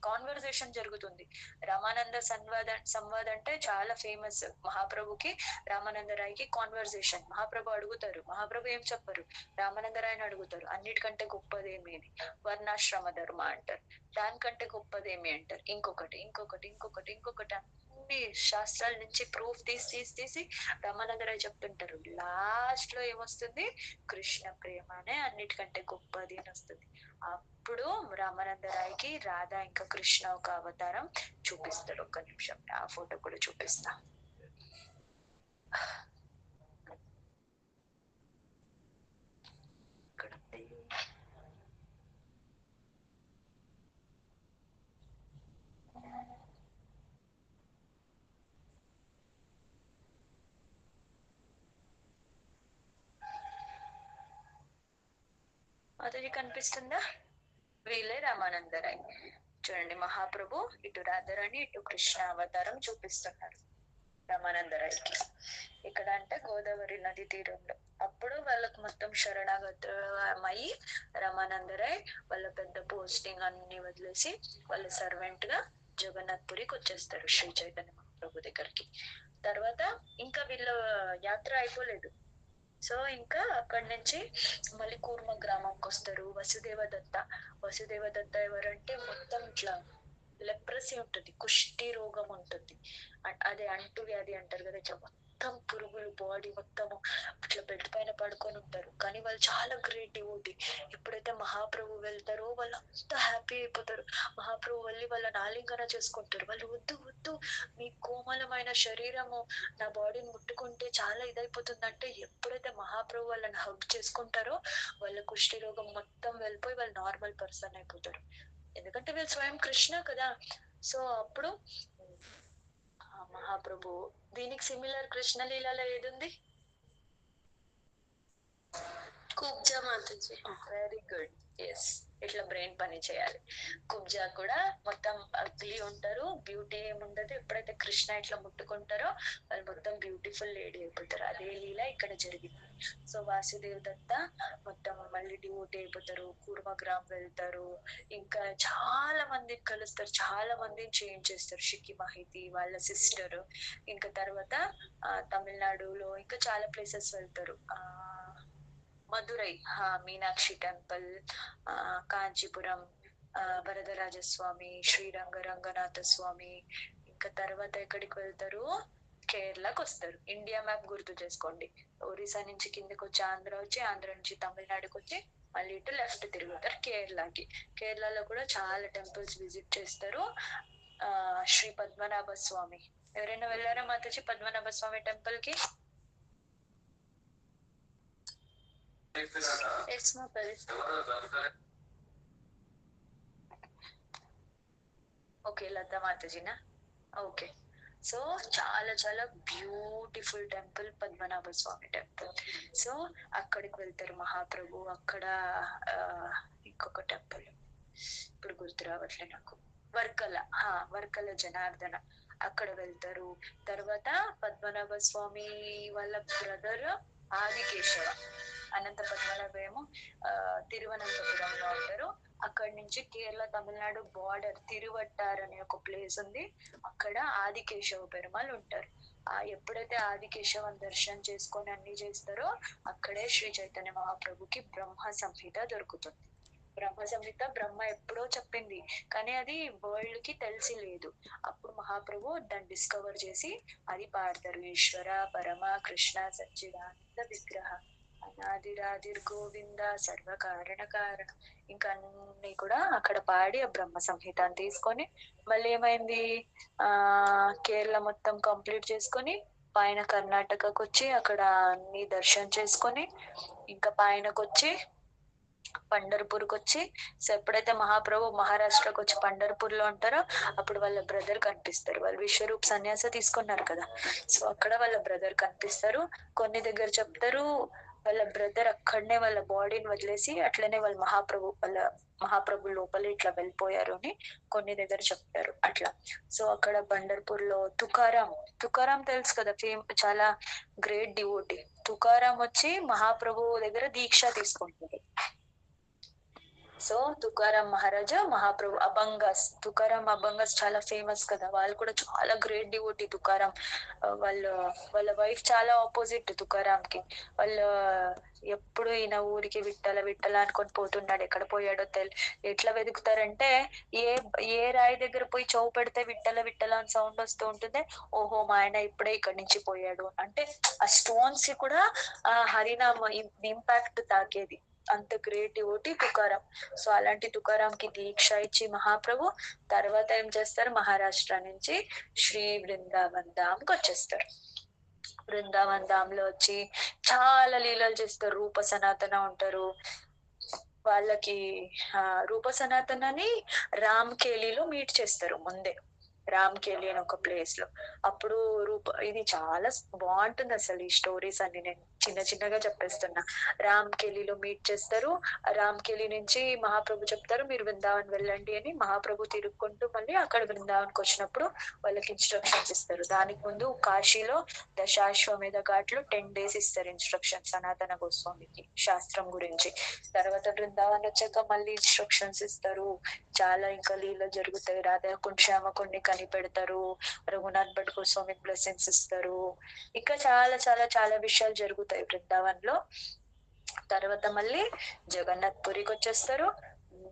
కాన్వర్సేషన్ జరుగుతుంది. రామానంద సంవాద్ అంటే చాలా ఫేమస్. మహాప్రభుకి రామానందరాయకి కాన్వర్సేషన్. మహాప్రభు అడుగుతారు, మహాప్రభు ఏం చెప్పరు, రామానందరాయని అడుగుతారు, అన్నిటికంటే గొప్పదేమి అని. వర్ణాశ్రమ ధర్మ అంటారు, దానికంటే గొప్పదేమి అంటారు, ఇంకొకటి ఇంకొకటి ఇంకొకటి ఇంకొకటి అన్ని శాస్త్రాల నుంచి ప్రూఫ్ తీసి రామానందరాయ్ చెప్తుంటారు. లాస్ట్ లో ఏమొస్తుంది, కృష్ణ ప్రేమ అనే అన్నిటికంటే గొప్పది అని వస్తుంది. అప్పుడు రామానందరాయ్కి రాధా ఇంకా కృష్ణ ఒక అవతారం చూపిస్తాడు. ఒక్క నిమిషం ఆ ఫోటో కూడా చూపిస్తా. అది కనిపిస్తుందా, వీళ్ళే రామానందరాయ్. చూడండి, మహాప్రభు ఇటు రాధారాణి ఇటు కృష్ణ అవతారం చూపిస్తున్నారు రామానందరాయ్కి. ఇక్కడ అంటే గోదావరి నది తీరంలో. అప్పుడు వాళ్ళకు మొత్తం శరణాగతమయ్యి రామానందరాయ్ వాళ్ళ పెద్ద పోస్టింగ్ అన్ని వదిలేసి వాళ్ళ సర్వెంట్ గా జగన్నాథ్ పురికి వచ్చేస్తారు, శ్రీ చైతన్య మహాప్రభు దగ్గరికి. తర్వాత ఇంకా వీళ్ళ యాత్ర అయిపోలేదు. సో ఇంకా అక్కడి నుంచి మళ్ళీ కూర్మ గ్రామంకి వస్తారు. వసుదేవ దత్త ఎవరంటే మొత్తం ఇట్లా లెప్రసీ ఉంటుంది, కుష్టి రోగం ఉంటుంది, అదే అంటు వ్యాధి అంటారు కదా. ఇట్లా మొత్తం పురుగులు, బాడీ మొత్తము ఇట్లా బెడ్ పైన పడుకొని ఉంటారు. కానీ వాళ్ళు చాలా గ్రేట్ డివోటీ. ఎప్పుడైతే మహాప్రభు వెళ్తారో వాళ్ళు అంత హ్యాపీ అయిపోతారు. మహాప్రభు వెళ్ళి వాళ్ళని ఆలింగన చేసుకుంటారు. వాళ్ళు వద్దు వద్దు, మీ కోమలమైన శరీరము నా బాడీని ముట్టుకుంటే చాలా ఇదైపోతుందంటే, ఎప్పుడైతే మహాప్రభు వాళ్ళని హగ్ చేసుకుంటారో వాళ్ళ కుష్టి రోగం మొత్తం వెళ్ళిపోయి వాళ్ళు నార్మల్ పర్సన్ అయిపోతారు. ఎందుకంటే వీళ్ళు స్వయం కృష్ణ కదా. సో అప్పుడు మహాప్రభు, దీనికి సిమిలర్ కృష్ణ లీలలో ఏది ఉంది, కుబ్జా మాతాజీ. Very good, yes. ఇట్లా బ్రెయిన్ పని చేయాలి. కుబ్జా కూడా మొత్తం అగ్లీ ఉంటారు, బ్యూటీ ఏముండదు. ఎప్పుడైతే కృష్ణ ఇట్లా ముట్టుకుంటారో వాళ్ళు మొత్తం బ్యూటిఫుల్ లేడీ అయిపోతారు. అదే లీల ఇక్కడ జరిగింది. సో వాసుదేవ్ దత్త మొత్తం మళ్ళీ డివోటీ అయిపోతారు, కూర్మగ్రామ్ వెళ్తారు, ఇంకా చాలా మందిని కలుస్తారు, చాలా మందిని చేంజ్ చేస్తారు. షికి మహితి వాళ్ళ సిస్టర్. ఇంకా తర్వాత తమిళనాడులో ఇంకా చాలా ప్లేసెస్ వెళ్తారు. మధురై, మీనాక్షి టెంపుల్, కాంచీపురం, వరదరాజస్వామి, శ్రీరంగ రంగనాథ స్వామి. ఇంకా తర్వాత ఎక్కడికి వెళ్తారు, కేరళకు వస్తారు. ఇండియా మ్యాప్ గుర్తు చేసుకోండి. ఒరిస్సా నుంచి కిందకి వచ్చి ఆంధ్ర వచ్చి, ఆంధ్ర నుంచి తమిళనాడుకి వచ్చి మళ్ళీ ఇటు లెఫ్ట్ తిరుగుతారు కేరళకి. కేరళలో కూడా చాలా టెంపుల్స్ విజిట్ చేస్తారు. శ్రీ పద్మనాభ స్వామి, ఎవరైనా వెళ్ళారా మాతాజీ పద్మనాభ స్వామి టెంపుల్ కి? ఓకే, లతా మాతాజీనా? ఓకే. సో చాలా చాలా బ్యూటిఫుల్ టెంపుల్ పద్మనాభ స్వామి టెంపుల్. సో అక్కడికి వెళ్తారు మహాప్రభు. అక్కడ ఇంకొక టెంపుల్ ఇప్పుడు గుర్తు రావట్లే నాకు, వర్కల జనార్దన, అక్కడ వెళ్తారు. తర్వాత పద్మనాభ స్వామి వాళ్ళ బ్రదర్ ఆదికేశవ. అనంత పద్మనాభ ఏమో తిరువనంతపురంలో ఉంటారు. అక్కడి నుంచి కేరళ తమిళనాడు బార్డర్ తిరువట్టార్ అనే ఒక ప్లేస్ ఉంది. అక్కడ ఆదికేశవ పెరుమాళ్ ఉంటారు. ఎప్పుడైతే ఆదికేశవం దర్శనం చేసుకొని అన్ని చేస్తారో అక్కడే శ్రీ చైతన్య మహాప్రభుకి బ్రహ్మ సంహిత దొరుకుతుంది. బ్రహ్మ సంహిత బ్రహ్మ ఎప్పుడో చెప్పింది, కానీ అది వరల్డ్ కి తెలిసి లేదు. అప్పుడు మహాప్రభు దాన్ని డిస్కవర్ చేసి అది పాడతారు. ఈశ్వర పరమ కృష్ణ సచ్చిదానంద విగ్రహ అనాదిరాదిర్ గోవింద సర్వ కారణ కారణ, ఇంకా అన్ని కూడా అక్కడ పాడి ఆ బ్రహ్మ సంహితాన్ని తీసుకొని మళ్ళీ ఏమైంది, కేరళ మొత్తం కంప్లీట్ చేసుకొని పైన కర్ణాటకకు వచ్చి అక్కడ అన్ని దర్శనం చేసుకొని ఇంకా పైనకు వచ్చి పండర్పూర్కి వచ్చి, సో ఎప్పుడైతే మహాప్రభు మహారాష్ట్రకు వచ్చి పండర్పూర్ లో ఉంటారో అప్పుడు వాళ్ళ బ్రదర్ కనిపిస్తారు. వాళ్ళు విశ్వరూప్ సన్యాస తీసుకున్నారు కదా, సో అక్కడ వాళ్ళ బ్రదర్ కనిపిస్తారు. కొన్ని దగ్గర చెప్తారు వాళ్ళ బ్రదర్ అక్కడనే వాళ్ళ బాడీని వదిలేసి అట్లనే వాళ్ళ మహాప్రభు లోపల ఇట్లా వెళ్ళిపోయారు అని కొన్ని దగ్గర చెప్తారు అట్లా. సో అక్కడ పండర్పూర్ లో తుకారాం తెలుసు కదా, చాలా గ్రేట్ డివోటీ. తుకారాం వచ్చి మహాప్రభు దగ్గర దీక్ష తీసుకుంటారు. సో తుకారాం మహారాజా మహాప్రభు అభంగాస్, తుకారాం అభంగాస్ చాలా ఫేమస్ కదా, వాళ్ళు కూడా చాలా గ్రేట్ డివోటీ. తుకారాం వాళ్ళ వైఫ్ చాలా ఆపోజిట్ తుకారాం కి. వాళ్ళ ఎప్పుడు ఈయన ఊరికి విట్టల విట్టల అనుకొని పోతున్నాడు, ఎక్కడ పోయాడో ఎట్లా వెతుకుతారంటే ఏ రాయి దగ్గర పోయి చౌ పెడితే విట్టల విట్టల అని సౌండ్ వస్తూ ఉంటుంది, ఓహో మా ఆయన ఇప్పుడే ఇక్కడి నుంచి పోయాడు అంటే ఆ స్టోన్స్ కి కూడా ఆ హరినామ ఇంపాక్ట్ తాకేది. అంత గ్రేట్ డివోటీ తుకారాం. సో అలాంటి తుకారాం కి దీక్ష ఇచ్చి మహాప్రభు తర్వాత ఏం చేస్తారు, మహారాష్ట్ర నుంచి శ్రీ బృందావన్ ధామ్ కి వచ్చేస్తారు. బృందావన్ ధామ్ లో వచ్చి చాలా లీలలు చేస్తారు. రూప సనాతన ఉంటారు. వాళ్ళకి రూప సనాతనని రామ్ కేలీలో మీట్ చేస్తారు ముందే, రామ్ కేలి అని ఒక ప్లేస్ లో. అప్పుడు ఇది చాలా బాగుంటుంది అసలు ఈ స్టోరీస్ అన్ని నేను చిన్నగా చెప్పేస్తున్నా. రామ్ కేలీలో మీట్ చేస్తారు. రామ్ కేలి నుంచి మహాప్రభు చెప్తారు మీరు బృందావన్ వెళ్ళండి అని. మహాప్రభు తిరుక్కుంటూ మళ్ళీ అక్కడ బృందావన్కి వచ్చినప్పుడు వాళ్ళకి ఇన్స్ట్రక్షన్స్ ఇస్తారు. దానికి ముందు కాశీలో దశాశ్వమేధ ఘాట్లో 10 days ఇస్తారు ఇన్స్ట్రక్షన్స్ సనాతన గోస్వామికి శాస్త్రం గురించి. తర్వాత బృందావన్ వచ్చాక మళ్ళీ ఇన్స్ట్రక్షన్స్ ఇస్తారు. చాలా ఇంకా లీల జరుగుతాయి. రాధాకుండ్ శ్యామకుండ్ని కనిపెడతారు. రఘునాథ్ భట్ గోస్వామికి బ్లెస్సింగ్స్ ఇస్తారు. ఇంకా చాలా చాలా చాలా విషయాలు జరుగుతాయి బృందావన్ లో. తర్వాత మళ్ళీ జగన్నాథ్ పురికి వచ్చేస్తారు.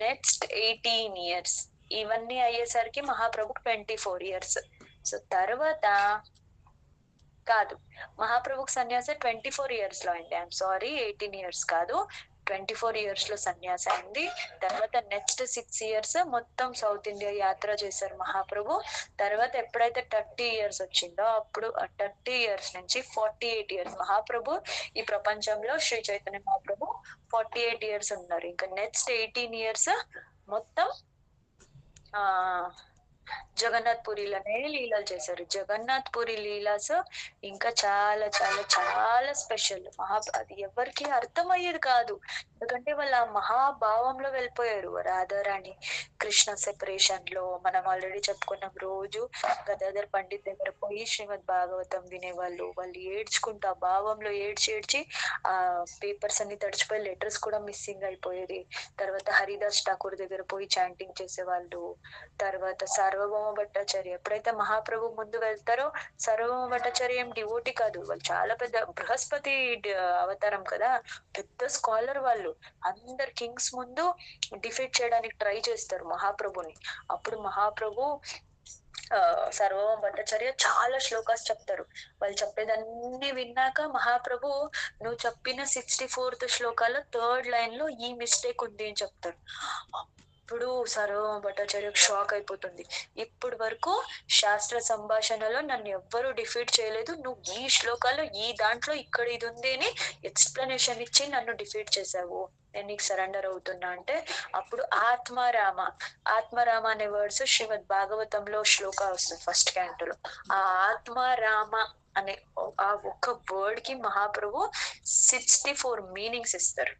నెక్స్ట్ 18 years ఇవన్నీ అయ్యేసరికి మహాప్రభుకి 24 years. సో తర్వాత కాదు, మహాప్రభుకి సన్యాసం 24 years లో అయింది. ఐఎమ్ సారీ, 18 years కాదు, 24 years లో సన్యాస అయింది. తర్వాత నెక్స్ట్ 6 years మొత్తం సౌత్ ఇండియా యాత్ర చేశారు మహాప్రభు. తర్వాత ఎప్పుడైతే 30 years వచ్చిందో అప్పుడు 30 years నుంచి 48 years మహాప్రభు ఈ ప్రపంచంలో శ్రీ చైతన్య మహాప్రభు 48 years ఉన్నారు. ఇంకా నెక్స్ట్ 18 years మొత్తం జగన్నాథ్ పురిలోనే లీలలు చేశారు. జగన్నాథ్ పురి లీలాస్ ఇంకా చాలా చాలా చాలా స్పెషల్. అది ఎవరికి అర్థమయ్యేది కాదు, ఎందుకంటే వాళ్ళ మహాభావంలో వెళ్ళిపోయారు. రాధారాణి కృష్ణ సెపరేషన్ లో మనం ఆల్రెడీ చెప్పుకున్నాం. రోజు గదాధర్ పండిత్ దగ్గర పోయి శ్రీమద్ భాగవతం వినేవాళ్ళు. వాళ్ళు ఏడ్చుకుంటూ ఆ భావంలో ఏడ్చి ఆ పేపర్స్ అన్ని తడిచిపోయి లెటర్స్ కూడా మిస్సింగ్ అయిపోయేది. తర్వాత హరిదాస్ ఠాకూర్ దగ్గర పోయి చాంటింగ్ చేసేవాళ్ళు. తర్వాత సార్వభౌమ భట్టాచార్య ఎప్పుడైతే మహాప్రభు ముందు వెళ్తారో, సార్వభౌమ భట్టాచార్య ఏం డివోటీ కాదు, వాళ్ళు చాలా పెద్ద బృహస్పతి అవతారం కదా, పెద్ద స్కాలర్. వాళ్ళు అందరు కింగ్స్ ముందు డిఫీట్ చేయడానికి ట్రై చేస్తారు మహాప్రభుని. అప్పుడు మహాప్రభు సర్వభౌమ భట్టాచార్య చాలా శ్లోకాస్ చెప్తారు. వాళ్ళు చెప్పేదన్నీ విన్నాక మహాప్రభు నువ్వు చెప్పిన 64th శ్లోకాలో 3rd line లో ఈ మిస్టేక్ ఉంది అని చెప్తారు. ఇప్పుడు సర్వభౌమ భట్టాచార్య షాక్ అయిపోతుంది. ఇప్పటి వరకు శాస్త్ర సంభాషణలో నన్ను ఎవ్వరూ డిఫీట్ చేయలేదు, నువ్వు ఈ శ్లోకాల్లో ఈ దాంట్లో ఇక్కడ ఇది ఉంది అని ఎక్స్ప్లెనేషన్ ఇచ్చి నన్ను డిఫీట్ చేసావు, నేను నీకు సరెండర్ అవుతున్నా అంటే అప్పుడు ఆత్మరామ అనే వర్డ్స్ శ్రీమద్ భాగవతంలో శ్లోక వస్తుంది ఫస్ట్ క్యాంటోలో. ఆ ఆత్మరామ అనే ఆ ఒక్క వర్డ్ కి మహాప్రభు 64 మీనింగ్స్ ఇస్తారు,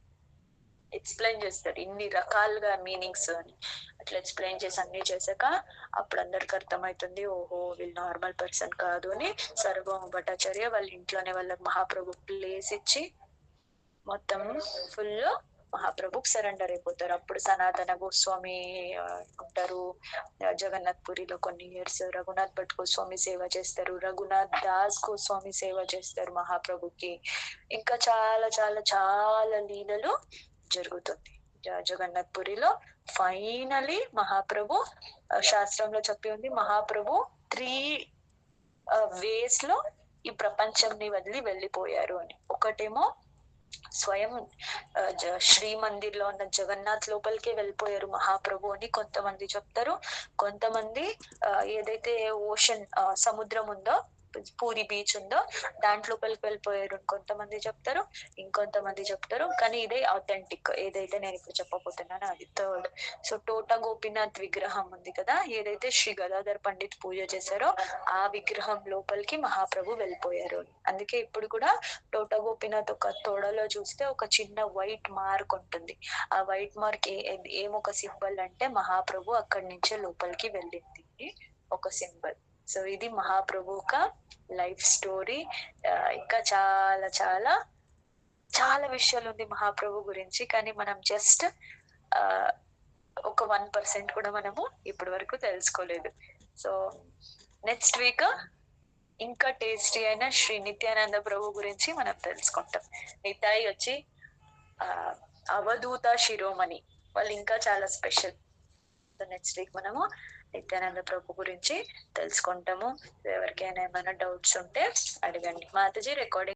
ఎక్స్ప్లెయిన్ చేస్తారు ఇన్ని రకాలుగా మీనింగ్స్ అని. అట్లా ఎక్స్ప్లెయిన్ చేసి అన్ని చేశాక అప్పుడు అందరికి అర్థమవుతుంది, ఓహో వీళ్ళు నార్మల్ పర్సన్ కాదు అని. సార్వభౌమ భట్టాచార్య వాళ్ళ ఇంట్లోనే వాళ్ళకి మహాప్రభు ప్లేస్ ఇచ్చి మొత్తం ఫుల్ మహాప్రభుకి సరెండర్ అయిపోతారు. అప్పుడు సనాతన గోస్వామి ఉంటారు జగన్నాథ్ పురిలో కొన్ని ఇయర్స్. రఘునాథ్ భట్ గోస్వామి సేవ చేస్తారు, రఘునాథ్ దాస్ గోస్వామి సేవ చేస్తారు మహాప్రభుకి. ఇంకా చాలా చాలా చాలా లీలలు జరుగుతుంది జగన్నాథ్ పురిలో. ఫైనలీ మహాప్రభు శాస్త్రంలో చెప్పి ఉంది, మహాప్రభు 3 వేస్ లో ఈ ప్రపంచంని వదిలి వెళ్ళిపోయారు అని. ఒకటేమో స్వయం శ్రీ మందిర్ లో ఉన్న జగన్నాథ్ లోపలికే వెళ్ళిపోయారు మహాప్రభు అని కొంతమంది చెప్తారు. కొంతమంది ఏదైతే ఓషన్ సముద్రం ఉందో, పూరి బీచ్ ఉందో దాంట్లోపలికి వెళ్ళిపోయారు అని కొంతమంది చెప్తారు. ఇంకొంతమంది చెప్తారు, కానీ ఇదే అథెంటిక్ ఏదైతే నేను ఇప్పుడు చెప్పబోతున్నానో అది థర్డ్. సో టోటా గోపీనాథ్ విగ్రహం ఉంది కదా, ఏదైతే శ్రీ గదాధర్ పండిత్ పూజ చేశారో ఆ విగ్రహం లోపలికి మహాప్రభు వెళ్ళిపోయారు. అందుకే ఇప్పుడు కూడా టోటా గోపీనాథ్ ఒక తొడలో చూస్తే ఒక చిన్న వైట్ మార్క్ ఉంటుంది. ఆ వైట్ మార్క్ ఏమొక సింబల్ అంటే మహాప్రభు అక్కడి నుంచే లోపలికి వెళ్ళింది ఒక సింబల్. సో ఇది మహాప్రభు కా లైఫ్ స్టోరీ. ఇంకా చాలా చాలా చాలా విషయాలు ఉంది మహాప్రభు గురించి, కానీ మనం జస్ట్ ఒక 1% కూడా మనము ఇప్పటి వరకు తెలుసుకోలేదు. సో నెక్స్ట్ వీక్ ఇంకా టేస్టీ అయిన శ్రీ నిత్యానంద ప్రభు గురించి మనం తెలుసుకుంటాం. నితాయి వచ్చి అవధూత శిరోమణి, వాళ్ళు ఇంకా చాలా స్పెషల్. సో నెక్స్ట్ వీక్ మనము నిత్యానంద ప్రభు గురించి తెలుసుకుంటాము. ఎవరికైనా ఏమైనా డౌట్స్ ఉంటే అడగండి. మాతాజీ రికార్డింగ్